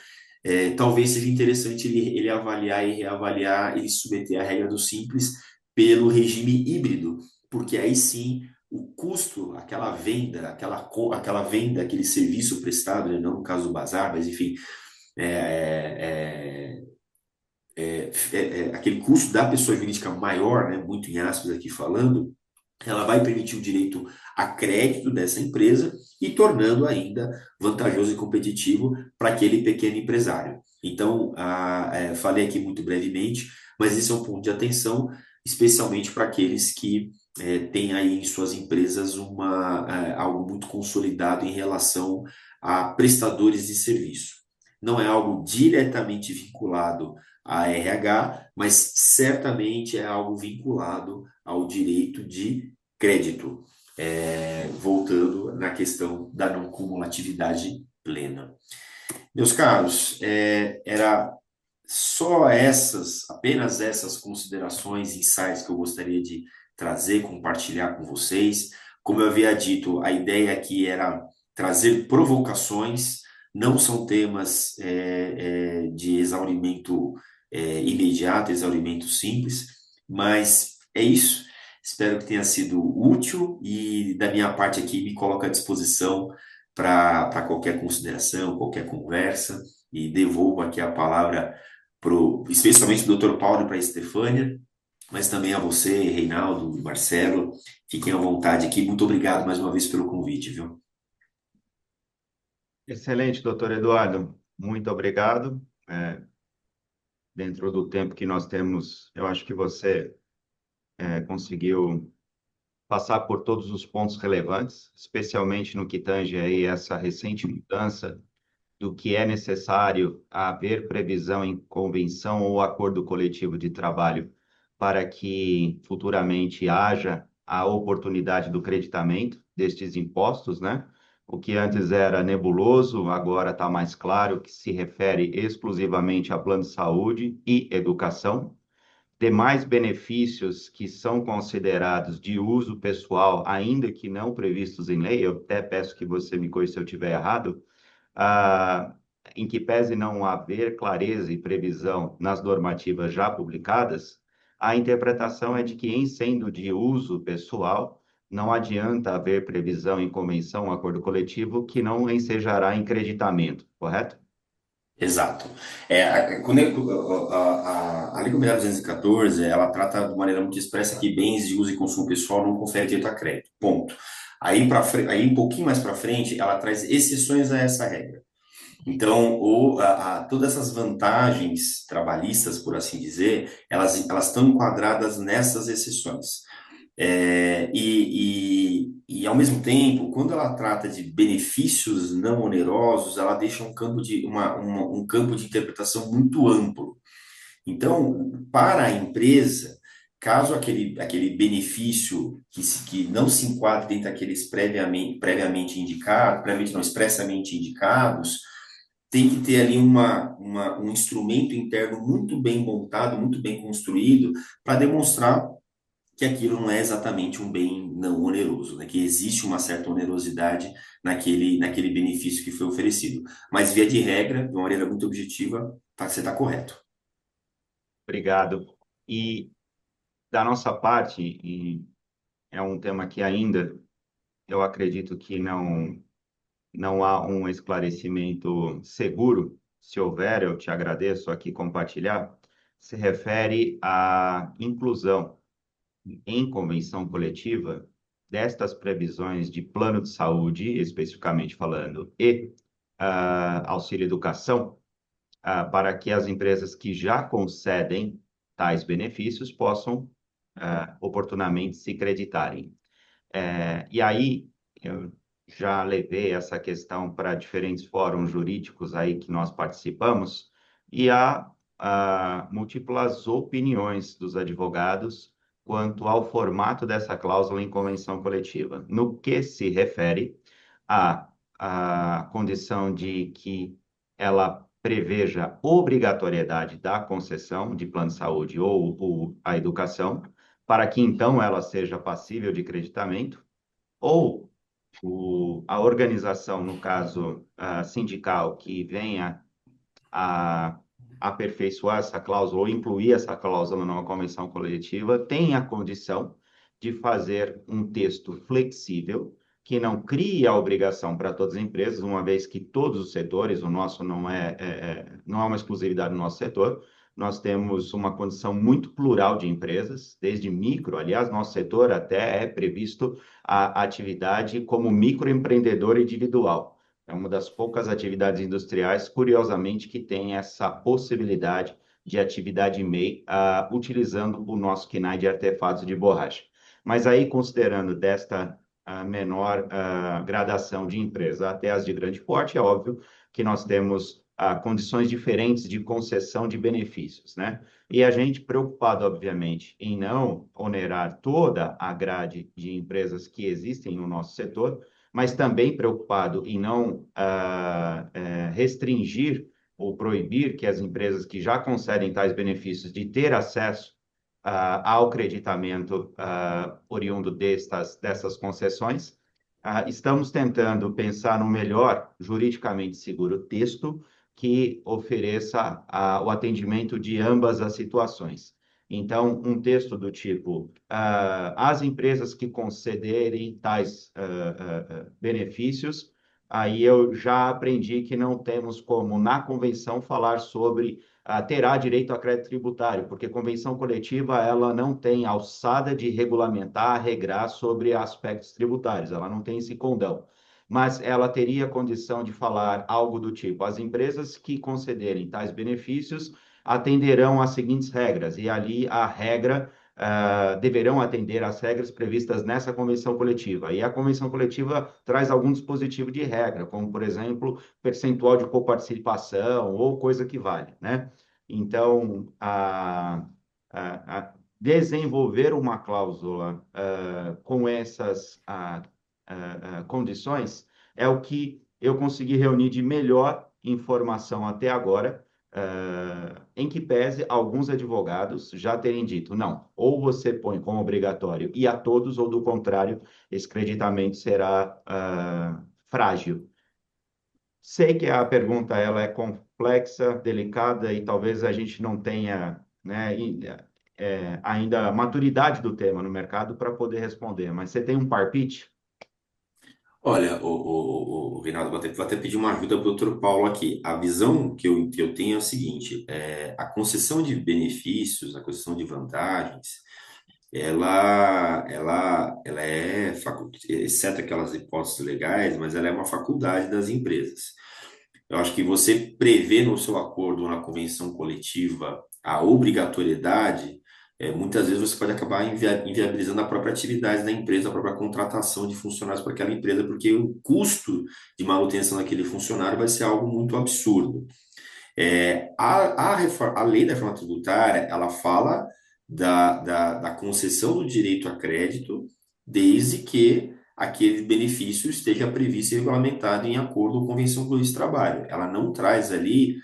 talvez seja interessante ele avaliar e reavaliar e submeter a regra do Simples pelo regime híbrido, porque aí sim o custo, aquela venda, aquele serviço prestado, né, não no caso do bazar, mas enfim, aquele custo da pessoa jurídica maior, né, muito em aspas aqui falando, ela vai permitir o direito a crédito dessa empresa e tornando ainda vantajoso e competitivo para aquele pequeno empresário. Então, falei aqui muito brevemente, mas esse é um ponto de atenção, especialmente para aqueles que têm aí em suas empresas algo muito consolidado em relação a prestadores de serviço. Não é algo diretamente vinculado a RH, mas certamente é algo vinculado ao direito de crédito, voltando na questão da não cumulatividade plena. Meus caros, era só apenas essas considerações, insights que eu gostaria de trazer, compartilhar com vocês. Como eu havia dito, a ideia aqui era trazer provocações, não são temas de exaurimento imediato, exaurimento simples, mas é isso. Espero que tenha sido útil e da minha parte aqui me coloco à disposição para qualquer consideração, qualquer conversa e devolvo aqui a palavra especialmente do Dr. Paulo para a Estefânia, mas também a você, Reinaldo, Marcelo. Fiquem à vontade aqui. Muito obrigado mais uma vez pelo convite, viu? Excelente, doutor Eduardo. Muito obrigado. Dentro do tempo que nós temos, eu acho que você conseguiu passar por todos os pontos relevantes, especialmente no que tange aí essa recente mudança do que é necessário haver previsão em convenção ou acordo coletivo de trabalho para que futuramente haja a oportunidade do creditamento destes impostos, né? O que antes era nebuloso, agora está mais claro, que se refere exclusivamente a plano de saúde e educação. Demais benefícios que são considerados de uso pessoal, ainda que não previstos em lei, eu até peço que você me corrija se eu estiver errado, ah, em que pese não haver clareza e previsão nas normativas já publicadas, a interpretação é de que, em sendo de uso pessoal, não adianta haver previsão em convenção ou acordo coletivo que não ensejará em creditamento, correto? Exato. A Lei Complementar 214, ela trata de maneira muito expressa que bens de uso e consumo pessoal não conferem direito a crédito. Ponto. Aí um pouquinho mais para frente, ela traz exceções a essa regra. Então, todas essas vantagens trabalhistas, por assim dizer, elas estão enquadradas nessas exceções. Ao mesmo tempo, quando ela trata de benefícios não onerosos, ela deixa um campo de interpretação muito amplo. Então, para a empresa, caso aquele benefício que não se enquadre dentro daqueles previamente indicados, previamente não, expressamente indicados, tem que ter ali um instrumento interno muito bem montado, muito bem construído, para demonstrar que aquilo não é exatamente um bem não oneroso, né? Que existe uma certa onerosidade naquele benefício que foi oferecido. Mas, via de regra, de uma maneira muito objetiva, você está correto. Obrigado. E da nossa parte, e é um tema que ainda eu acredito que não há um esclarecimento seguro. Se houver, eu te agradeço aqui compartilhar. Se refere à inclusão em convenção coletiva destas previsões de plano de saúde, especificamente falando, e auxílio educação, para que as empresas que já concedem tais benefícios possam oportunamente se creditarem. E aí, eu já levei essa questão para diferentes fóruns jurídicos aí que nós participamos, e há múltiplas opiniões dos advogados quanto ao formato dessa cláusula em convenção coletiva, no que se refere à condição de que ela preveja obrigatoriedade da concessão de plano de saúde ou a educação, para que então ela seja passível de creditamento, ou a organização, no caso sindical, que venha a aperfeiçoar essa cláusula ou incluir essa cláusula numa convenção coletiva, tem a condição de fazer um texto flexível que não crie a obrigação para todas as empresas, uma vez que todos os setores, o nosso não é uma exclusividade do nosso setor, nós temos uma condição muito plural de empresas, desde micro, aliás, nosso setor até é previsto a atividade como microempreendedor individual. É uma das poucas atividades industriais, curiosamente, que tem essa possibilidade de atividade MEI, utilizando o nosso KNAI de artefatos de borracha. Mas aí, considerando desta menor gradação de empresa até as de grande porte, é óbvio que nós temos condições diferentes de concessão de benefícios, né? E a gente preocupado, obviamente, em não onerar toda a grade de empresas que existem no nosso setor, mas também preocupado em não restringir ou proibir que as empresas que já concedem tais benefícios de ter acesso ao creditamento oriundo dessas concessões. Estamos tentando pensar no melhor juridicamente seguro texto que ofereça o atendimento de ambas as situações. Então, um texto do tipo: as empresas que concederem tais benefícios, aí eu já aprendi que não temos como, na convenção, falar sobre terá direito a crédito tributário, porque convenção coletiva ela não tem alçada de regulamentar, regrar sobre aspectos tributários, ela não tem esse condão. Mas ela teria condição de falar algo do tipo: as empresas que concederem tais benefícios atenderão às seguintes regras, e ali a regra deverão atender às regras previstas nessa convenção coletiva. E a convenção coletiva traz algum dispositivo de regra, como, por exemplo, percentual de coparticipação ou coisa que vale, né? Então, desenvolver uma cláusula com essas condições é o que eu consegui reunir de melhor informação até agora, em que pese alguns advogados já terem dito: não, ou você põe como obrigatório e a todos, ou do contrário, esse creditamento será frágil. Sei que a pergunta ela é complexa, delicada e talvez a gente não tenha, né, ainda maturidade do tema no mercado para poder responder, mas você tem um palpite? Olha, o Reinaldo, vou até pedir uma ajuda para o doutor Paulo aqui. A visão que eu tenho é a seguinte: a concessão de benefícios, a concessão de vantagens, ela é, exceto aquelas hipóteses legais, mas ela é uma faculdade das empresas. Eu acho que você prevê no seu acordo ou na convenção coletiva a obrigatoriedade, muitas vezes você pode acabar inviabilizando a própria atividade da empresa, a própria contratação de funcionários para aquela empresa, porque o custo de manutenção daquele funcionário vai ser algo muito absurdo. A lei da reforma tributária, ela fala da concessão do direito a crédito, desde que aquele benefício esteja previsto e regulamentado em acordo com a Convenção Coletiva de Trabalho. Ela não traz ali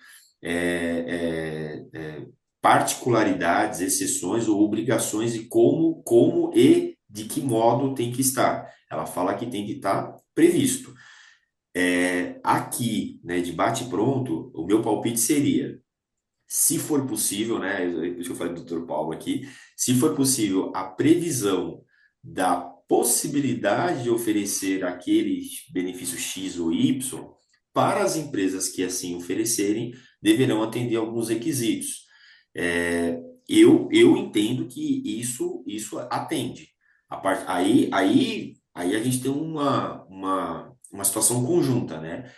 particularidades, exceções ou obrigações de como e de que modo tem que estar. Ela fala que tem que estar previsto. Aqui, né, de bate-pronto, o meu palpite seria: se for possível, né, por isso que eu falei do Dr. Paulo aqui, se for possível a previsão da possibilidade de oferecer aquele benefício X ou Y, para as empresas que assim oferecerem, deverão atender alguns requisitos. Eu entendo que isso atende. Aí a gente tem uma situação conjunta, né?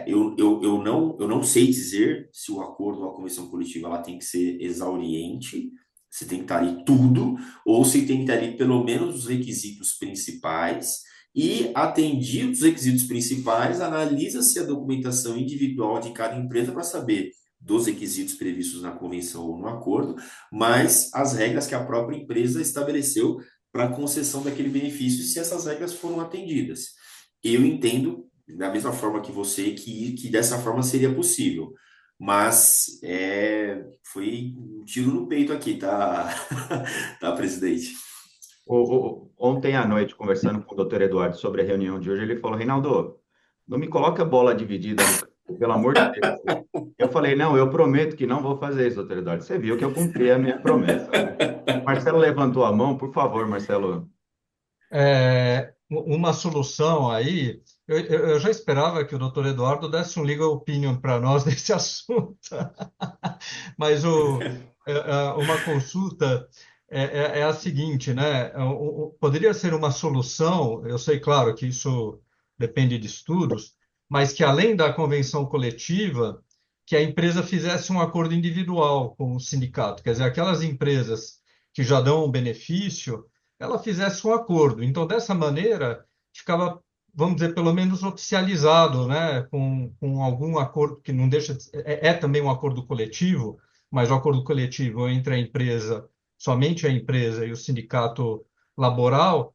Eu não sei dizer se o acordo ou a convenção coletiva ela tem que ser exauriente, se tem que estar ali tudo, ou se tem que estar ali pelo menos os requisitos principais, e atendidos os requisitos principais, analisa-se a documentação individual de cada empresa para saber dos requisitos previstos na convenção ou no acordo, mas as regras que a própria empresa estabeleceu para a concessão daquele benefício, se essas regras foram atendidas. Eu entendo da mesma forma que você, que dessa forma seria possível. Mas foi um tiro no peito aqui, tá, tá, presidente? Ontem à noite, conversando com o doutor Eduardo sobre a reunião de hoje, ele falou: Reinaldo, não me coloca bola dividida no campo, pelo amor de Deus. Eu falei: não, eu prometo que não vou fazer isso, doutor Eduardo. Você viu que eu cumpri a minha promessa, né? Marcelo levantou a mão, por favor, Marcelo. uma solução aí. Eu já esperava que o doutor Eduardo desse um legal opinion para nós nesse assunto, mas uma consulta é a seguinte, né? Poderia ser uma solução, eu sei, claro, que isso depende de estudos, mas que além da convenção coletiva, que a empresa fizesse um acordo individual com o sindicato, quer dizer, aquelas empresas que já dão um benefício, ela fizesse um acordo. Então, dessa maneira, ficava, vamos dizer, pelo menos oficializado, né, com algum acordo que não deixa é também um acordo coletivo, mas o acordo coletivo entre a empresa, somente a empresa e o sindicato laboral,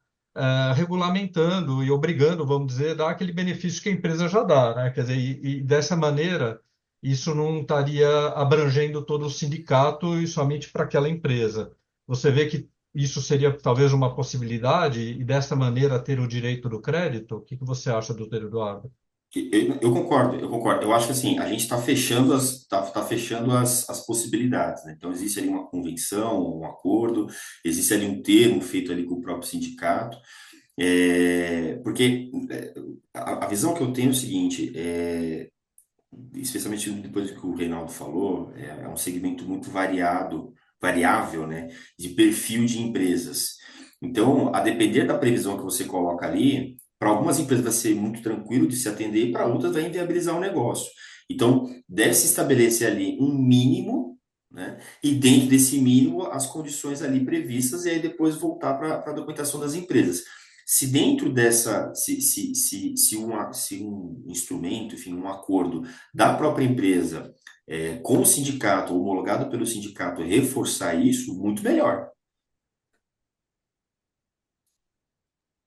regulamentando e obrigando, vamos dizer, a dar aquele benefício que a empresa já dá, né? Quer dizer, e dessa maneira isso não estaria abrangendo todo o sindicato e somente para aquela empresa. Você vê que isso seria talvez uma possibilidade e dessa maneira ter o direito do crédito? O que que você acha, doutor Eduardo? Eu concordo, eu concordo. Eu acho que assim, a gente está fechando tá fechando as possibilidades, né? Então, existe ali uma convenção, um acordo, existe ali um termo feito ali com o próprio sindicato, porque a visão que eu tenho é o seguinte, especialmente depois do que o Reinaldo falou, é um segmento muito variável, né, de perfil de empresas. Então, a depender da previsão que você coloca ali, para algumas empresas vai ser muito tranquilo de se atender e para outras vai inviabilizar o negócio. Então, deve-se estabelecer ali um mínimo, né, e dentro desse mínimo as condições ali previstas e aí depois voltar para a documentação das empresas. Se dentro dessa, se um instrumento, enfim, um acordo da própria empresa, com o sindicato, homologado pelo sindicato, reforçar isso, muito melhor.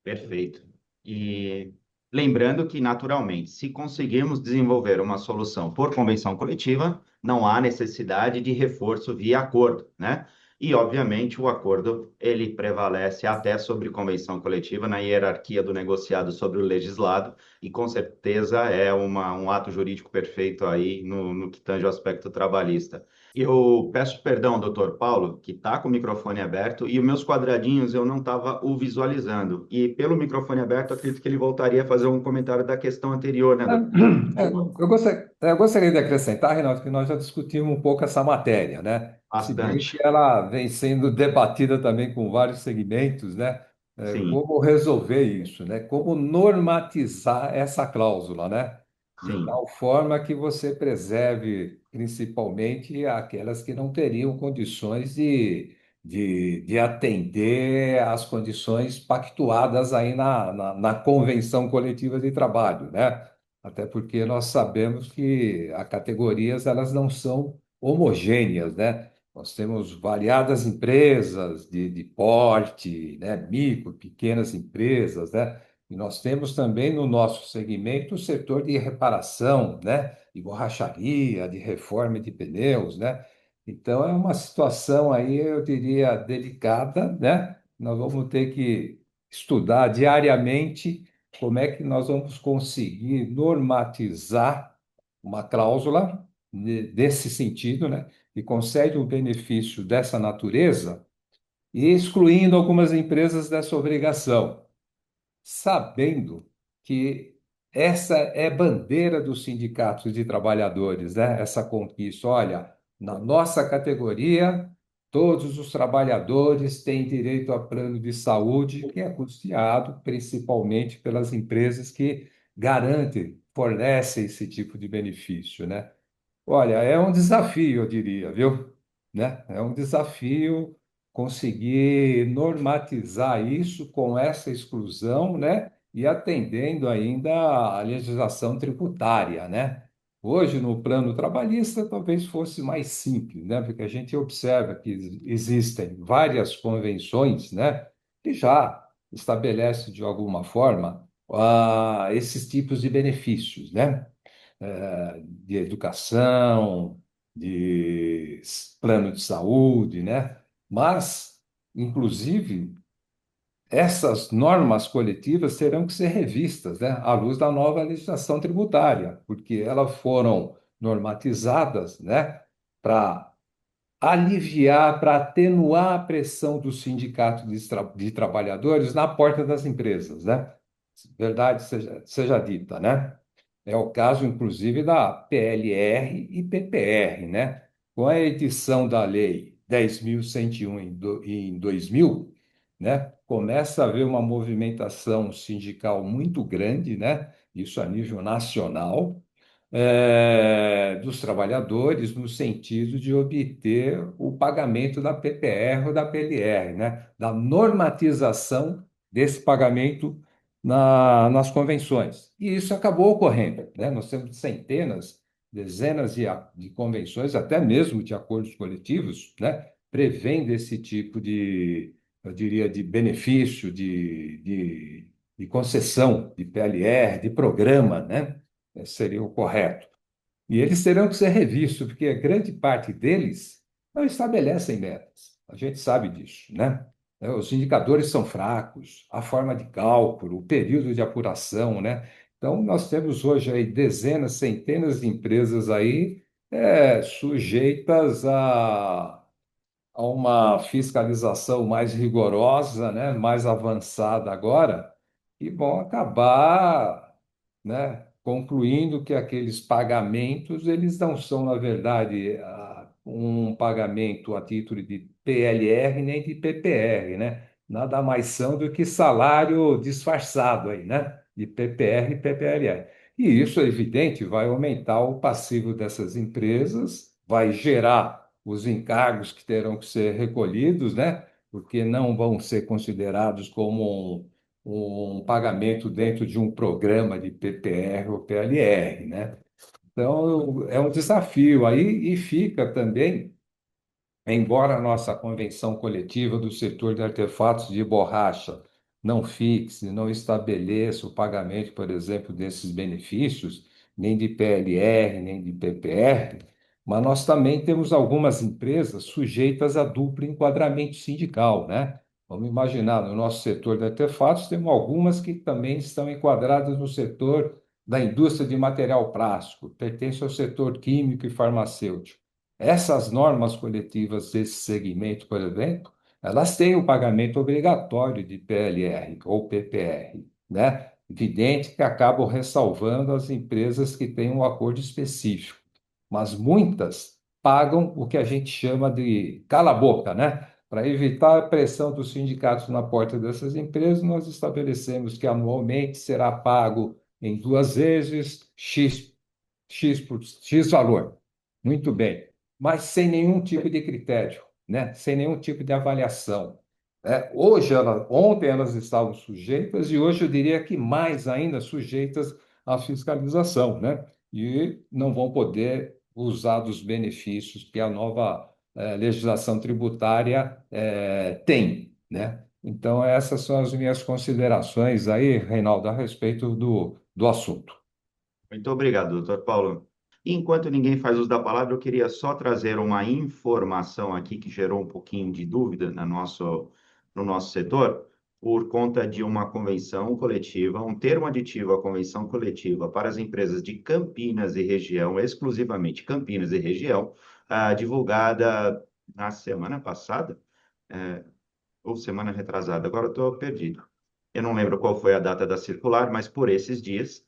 Perfeito. E lembrando que, naturalmente, se conseguirmos desenvolver uma solução por convenção coletiva, não há necessidade de reforço via acordo, né? E, obviamente, o acordo ele prevalece até sobre convenção coletiva na hierarquia do negociado sobre o legislado, e com certeza é um ato jurídico perfeito aí no que tange o aspecto trabalhista. Eu peço perdão, doutor Paulo, que está com o microfone aberto e os meus quadradinhos eu não estava o visualizando. E pelo microfone aberto, acredito que ele voltaria a fazer um comentário da questão anterior, né, doutor? Eu gostaria de acrescentar, Renato, que nós já discutimos um pouco essa matéria, né? Se bem Bastante. que ela vem sendo debatida também com vários segmentos, né? Sim, Como resolver isso, né? Como normatizar essa cláusula, né? De sim. tal forma que você preserve principalmente aquelas que não teriam condições de atender às condições pactuadas aí na convenção coletiva de trabalho, né? Até porque nós sabemos que as categorias elas não são homogêneas, né? Nós temos variadas empresas de porte, né? Micro, pequenas empresas, né? E nós temos também no nosso segmento o setor de reparação, né? De borracharia, de reforma de pneus, né? Então é uma situação aí, eu diria, delicada, né? Nós vamos ter que estudar diariamente como é que nós vamos conseguir normatizar uma cláusula desse sentido, né? Que concede um benefício dessa natureza e excluindo algumas empresas dessa obrigação, sabendo que essa é bandeira dos sindicatos de trabalhadores, né? Essa conquista. Olha, na nossa categoria, todos os trabalhadores têm direito a plano de saúde, que é custeado principalmente pelas empresas que garantem, fornecem esse tipo de benefício, né? Olha, é um desafio, eu diria, viu? Né? É um desafio conseguir normatizar isso com essa exclusão, né? E atendendo ainda à legislação tributária, né? Hoje, no plano trabalhista, talvez fosse mais simples, né? Porque a gente observa que existem várias convenções, né? Que já estabelecem, de alguma forma, esses tipos de benefícios, né? De educação, de plano de saúde, né? Mas, inclusive, essas normas coletivas terão que ser revistas, né, à luz da nova legislação tributária, porque elas foram normatizadas, né, para aliviar, para atenuar a pressão dos sindicatos de trabalhadores na porta das empresas, né? verdade seja dita, né? É o caso, inclusive, da PLR e PPR, né? Com a edição da Lei 10.101 em 2000, né? Começa a haver uma movimentação sindical muito grande, né? Isso a nível nacional, dos trabalhadores no sentido de obter o pagamento da PPR ou da PLR, né? Da normatização desse pagamento nas convenções. E isso acabou ocorrendo, né? Nós temos centenas, dezenas de convenções, até mesmo de acordos coletivos, né? Prevendo esse tipo de, eu diria, de benefício, de concessão de PLR, de programa, né? Seria o correto. E eles terão que ser revistos, porque a grande parte deles não estabelecem metas. A gente sabe disso, né? Os indicadores são fracos, a forma de cálculo, o período de apuração, né? Então, nós temos hoje aí dezenas, centenas de empresas aí sujeitas a uma fiscalização mais rigorosa, né, mais avançada agora, e vão acabar, né, concluindo que aqueles pagamentos eles não são, na verdade, um pagamento a título de PLR nem de PPR, né? Nada mais são do que salário disfarçado aí, né? De PPR e PPLR. E isso, é evidente, vai aumentar o passivo dessas empresas, vai gerar os encargos que terão que ser recolhidos, né? Porque não vão ser considerados como um pagamento dentro de um programa de PPR ou PLR, né? Então, é um desafio aí e fica também, embora a nossa convenção coletiva do setor de artefatos de borracha não fixe, não estabeleça o pagamento, por exemplo, desses benefícios, nem de PLR, nem de PPR, mas nós também temos algumas empresas sujeitas a duplo enquadramento sindical, né? Vamos imaginar, no nosso setor de artefatos, temos algumas que também estão enquadradas no setor da indústria de material plástico, pertence ao setor químico e farmacêutico. Essas normas coletivas desse segmento, por exemplo, elas têm o pagamento obrigatório de PLR ou PPR, né? Evidente que acabam ressalvando as empresas que têm um acordo específico, mas muitas pagam o que a gente chama de cala-boca, né? Para evitar a pressão dos sindicatos na porta dessas empresas, nós estabelecemos que anualmente será pago em duas vezes X valor. Muito bem, mas sem nenhum tipo de critério, né? Sem nenhum tipo de avaliação. Ontem elas estavam sujeitas e hoje eu diria que mais ainda sujeitas à fiscalização, né? E não vão poder usar dos benefícios que a nova legislação tributária tem, né? Então, essas são as minhas considerações aí, Reinaldo, a respeito do assunto. Muito obrigado, doutor Paulo. Enquanto ninguém faz uso da palavra, eu queria só trazer uma informação aqui que gerou um pouquinho de dúvida no nosso setor, por conta de uma convenção coletiva, um termo aditivo à convenção coletiva para as empresas de Campinas e região, exclusivamente Campinas e região, divulgada na semana passada, ou semana retrasada, agora eu estou perdido. Eu não lembro qual foi a data da circular, mas por esses dias.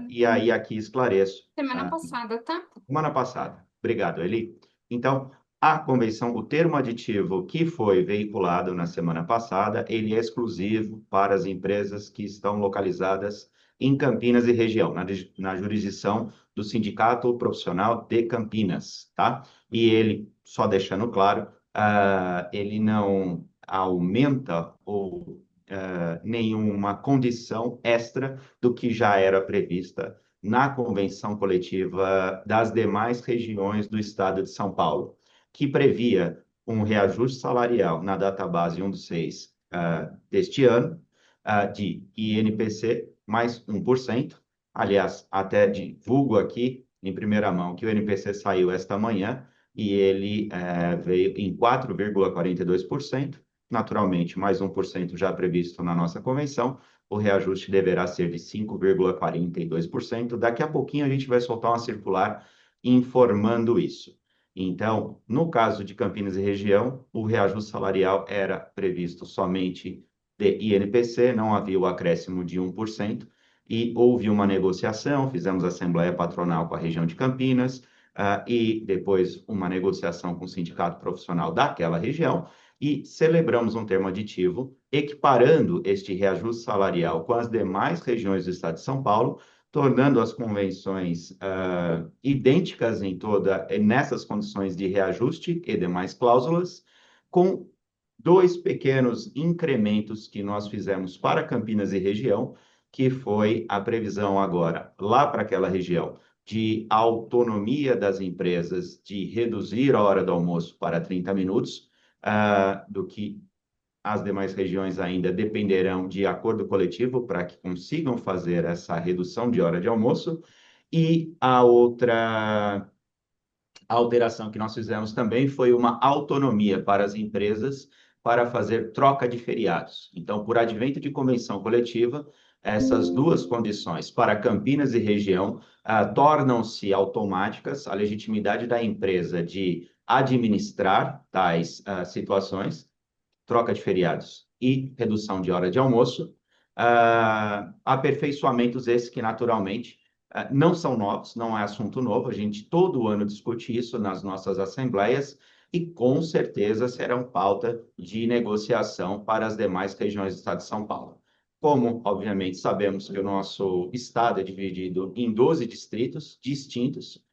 E aí aqui esclareço. Semana passada, tá? Semana passada. Obrigado, Eli. Então, a convenção, o termo aditivo que foi veiculado na semana passada, ele é exclusivo para as empresas que estão localizadas em Campinas e região, na jurisdição do Sindicato Profissional de Campinas, tá? E ele, só deixando claro, ele não aumenta ou nenhuma condição extra do que já era prevista na convenção coletiva das demais regiões do estado de São Paulo, que previa um reajuste salarial na database 1 do 6 deste ano, de INPC mais 1%. Aliás, até divulgo aqui em primeira mão que o INPC saiu esta manhã e ele veio em 4,42%. Naturalmente, mais 1% já previsto na nossa convenção, o reajuste deverá ser de 5,42%. Daqui a pouquinho a gente vai soltar uma circular informando isso. Então, no caso de Campinas e região, o reajuste salarial era previsto somente de INPC, não havia o acréscimo de 1%, e houve uma negociação, fizemos assembleia patronal com a região de Campinas, e depois uma negociação com o sindicato profissional daquela região, e celebramos um termo aditivo equiparando este reajuste salarial com as demais regiões do estado de São Paulo, tornando as convenções idênticas nessas condições de reajuste e demais cláusulas, com dois pequenos incrementos que nós fizemos para Campinas e região, que foi a previsão agora, lá para aquela região, de autonomia das empresas de reduzir a hora do almoço para 30 minutos, do que as demais regiões ainda dependerão de acordo coletivo para que consigam fazer essa redução de hora de almoço. E a outra alteração que nós fizemos também foi uma autonomia para as empresas para fazer troca de feriados. Então, por advento de convenção coletiva, essas duas condições para Campinas e região tornam-se automáticas. A legitimidade da empresa de administrar tais situações, troca de feriados e redução de hora de almoço, aperfeiçoamentos esses que naturalmente não são novos, não é assunto novo, a gente todo ano discute isso nas nossas assembleias e com certeza serão pauta de negociação para as demais regiões do estado de São Paulo. Como, obviamente, sabemos que o nosso estado é dividido em 12 distritos distintos,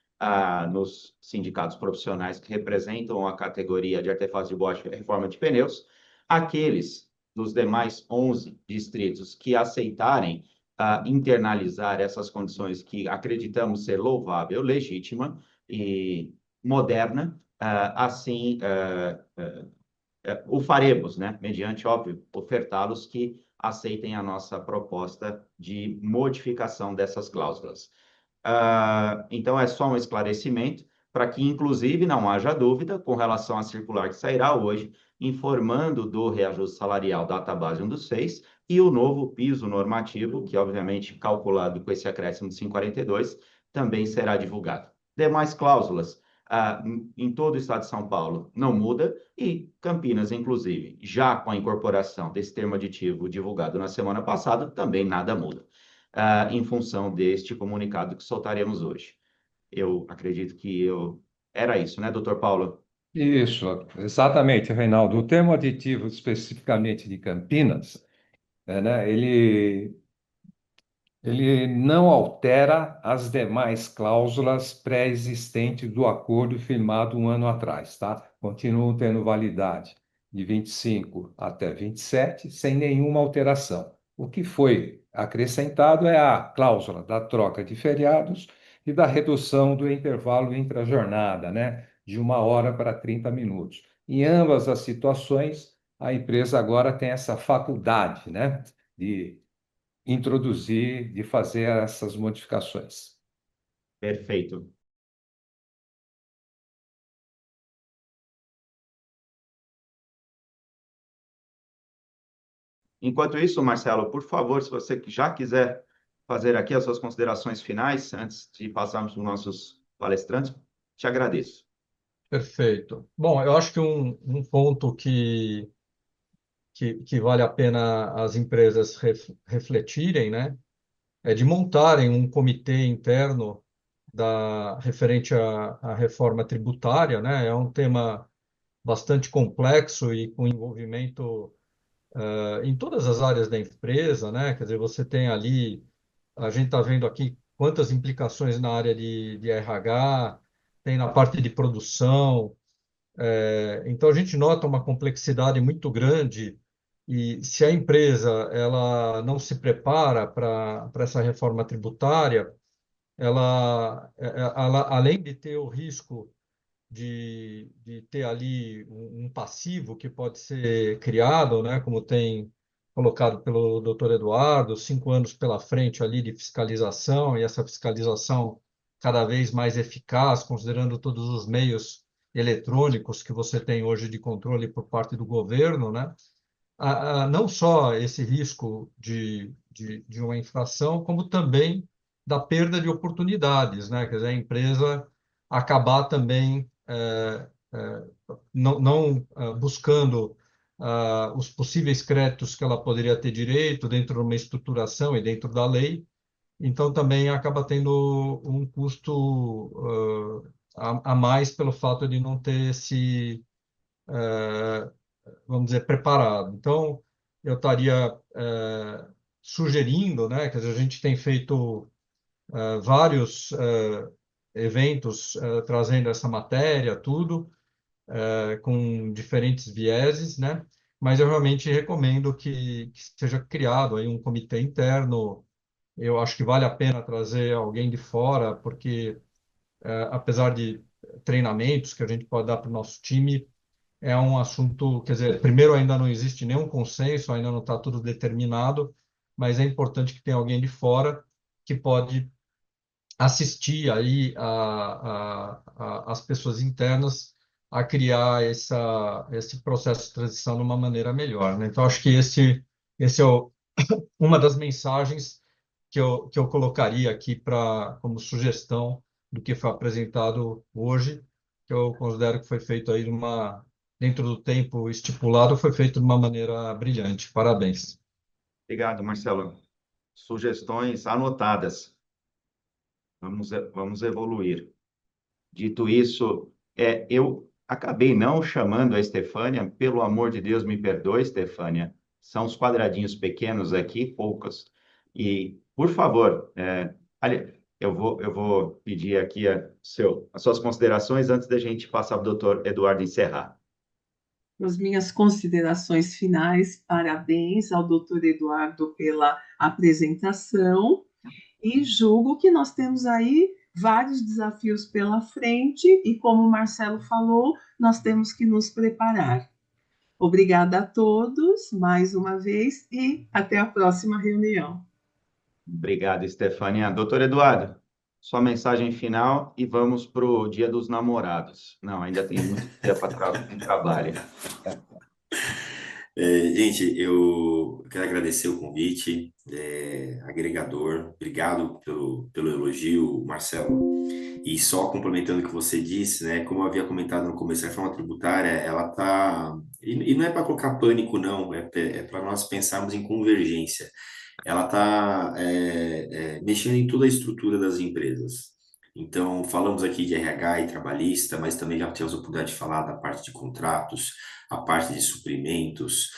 nos sindicatos profissionais que representam a categoria de artefatos de borracha e reforma de pneus, aqueles dos demais 11 distritos que aceitarem internalizar essas condições que acreditamos ser louvável, legítima e moderna, assim o faremos, né? Mediante, óbvio, ofertá-los que aceitem a nossa proposta de modificação dessas cláusulas. Então, é só um esclarecimento para que, inclusive, não haja dúvida com relação à circular que sairá hoje, informando do reajuste salarial data base 1 do 6 e o novo piso normativo, que, obviamente, calculado com esse acréscimo de 5,42, também será divulgado. Demais cláusulas, em todo o estado de São Paulo, não muda, e Campinas, inclusive, já com a incorporação desse termo aditivo divulgado na semana passada, também nada muda, em função deste comunicado que soltaremos hoje. Eu acredito que era isso, né, doutor Paulo? Isso, exatamente, Reinaldo. O termo aditivo especificamente de Campinas, né, ele não altera as demais cláusulas pré-existentes do acordo firmado um ano atrás, tá? Continuam tendo validade de 25 até 27, sem nenhuma alteração. O que foi acrescentado é a cláusula da troca de feriados e da redução do intervalo intra-jornada, né? De 1 hora para 30 minutos. Em ambas as situações, a empresa agora tem essa faculdade, né? De introduzir, de fazer essas modificações. Perfeito. Enquanto isso, Marcelo, por favor, se você já quiser fazer aqui as suas considerações finais, antes de passarmos para os nossos palestrantes, te agradeço. Perfeito. Bom, eu acho que um ponto que vale a pena as empresas refletirem, né, é de montarem um comitê interno referente à reforma tributária, né? É um tema bastante complexo e com envolvimento em todas as áreas da empresa, né? Quer dizer, você tem ali, a gente está vendo aqui quantas implicações na área de RH, tem na parte de produção. Então, a gente nota uma complexidade muito grande e se a empresa ela não se prepara para essa reforma tributária, além de ter o risco de ter ali um passivo que pode ser criado, né, como tem colocado pelo doutor Eduardo, 5 anos pela frente ali de fiscalização, e essa fiscalização cada vez mais eficaz, considerando todos os meios eletrônicos que você tem hoje de controle por parte do governo, né? Não só esse risco de uma infração, como também da perda de oportunidades, né? Quer dizer, a empresa acabar também não buscando os possíveis créditos que ela poderia ter direito dentro de uma estruturação e dentro da lei. Então, também acaba tendo um custo a mais pelo fato de não ter se, vamos dizer, preparado. Então, eu estaria sugerindo, né, quer dizer, a gente tem feito vários eventos trazendo essa matéria, tudo, com diferentes vieses, né? Mas eu realmente recomendo que seja criado aí um comitê interno. Eu acho que vale a pena trazer alguém de fora, porque apesar de treinamentos que a gente pode dar para o nosso time, é um assunto, quer dizer, primeiro ainda não existe nenhum consenso, ainda não está tudo determinado, mas é importante que tenha alguém de fora que pode assistir aí as pessoas internas a criar esse processo de transição de uma maneira melhor, né? Então, acho que esse é uma das mensagens que eu colocaria aqui como sugestão do que foi apresentado hoje, que eu considero que foi feito aí dentro do tempo estipulado, foi feito de uma maneira brilhante. Parabéns. Obrigado, Marcelo. Sugestões anotadas. Vamos evoluir. Dito isso, eu acabei não chamando a Estefânia, pelo amor de Deus, me perdoe, Estefânia. São os quadradinhos pequenos aqui, poucos. E, por favor, eu vou pedir aqui as suas considerações antes da gente passar para o doutor Eduardo encerrar. As minhas considerações finais, parabéns ao doutor Eduardo pela apresentação, e julgo que nós temos aí vários desafios pela frente, e como o Marcelo falou, nós temos que nos preparar. Obrigada a todos, mais uma vez, e até a próxima reunião. Obrigado, Estefânia. Doutor Eduardo, sua mensagem final e vamos para o Dia dos Namorados. Não, ainda tem muito dia para trabalho. Gente, eu quero agradecer o convite, agregador. Obrigado pelo elogio, Marcelo. E só complementando o que você disse, né? Como eu havia comentado no começo, a reforma tributária, ela tá. E não é para colocar pânico, não, é para nós pensarmos em convergência. Ela está mexendo em toda a estrutura das empresas. Então, falamos aqui de RH e trabalhista, mas também já temos a oportunidade de falar da parte de contratos, a parte de suprimentos,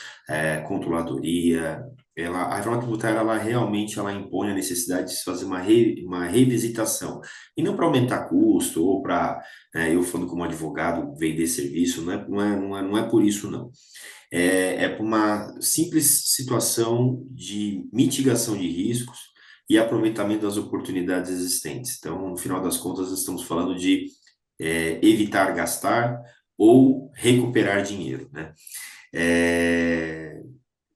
controladoria. A reforma tributária, ela realmente impõe a necessidade de se fazer uma revisitação. E não para aumentar custo ou para, eu falando como advogado, vender serviço, não é por isso, não. É por uma simples situação de mitigação de riscos e aproveitamento das oportunidades existentes. Então, no final das contas, estamos falando de evitar gastar ou recuperar dinheiro, né?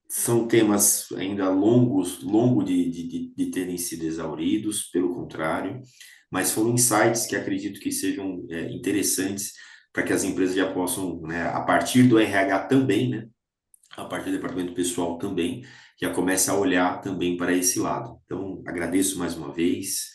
São temas ainda longo de terem sido exauridos, pelo contrário, mas foram insights que acredito que sejam interessantes para que as empresas já possam, né, a partir do RH também, né, a partir do departamento pessoal também, já comece a olhar também para esse lado. Então, agradeço mais uma vez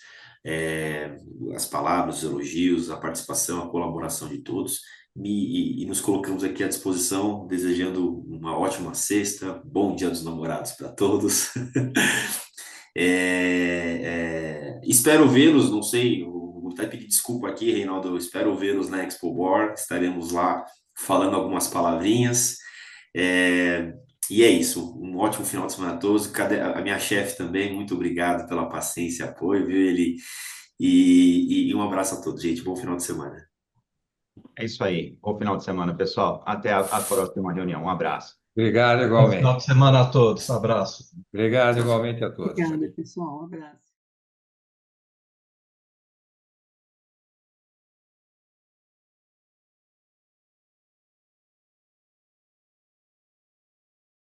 as palavras, os elogios, a participação, a colaboração de todos, e nos colocamos aqui à disposição, desejando uma ótima sexta, bom Dia dos Namorados para todos. Espero vê-los, não sei, vou até pedir desculpa aqui, Reinaldo, eu espero vê-los na Expo Board, estaremos lá falando algumas palavrinhas. E é isso, um ótimo final de semana a todos. A minha chefe também, muito obrigado pela paciência e apoio, viu, ele? E um abraço a todos, gente. Bom final de semana. É isso aí. Bom final de semana, pessoal. Até a próxima reunião. Um abraço. Obrigado Bom igualmente. final de semana a todos. Abraço. Obrigado igualmente a todos. Obrigada, pessoal. Um abraço.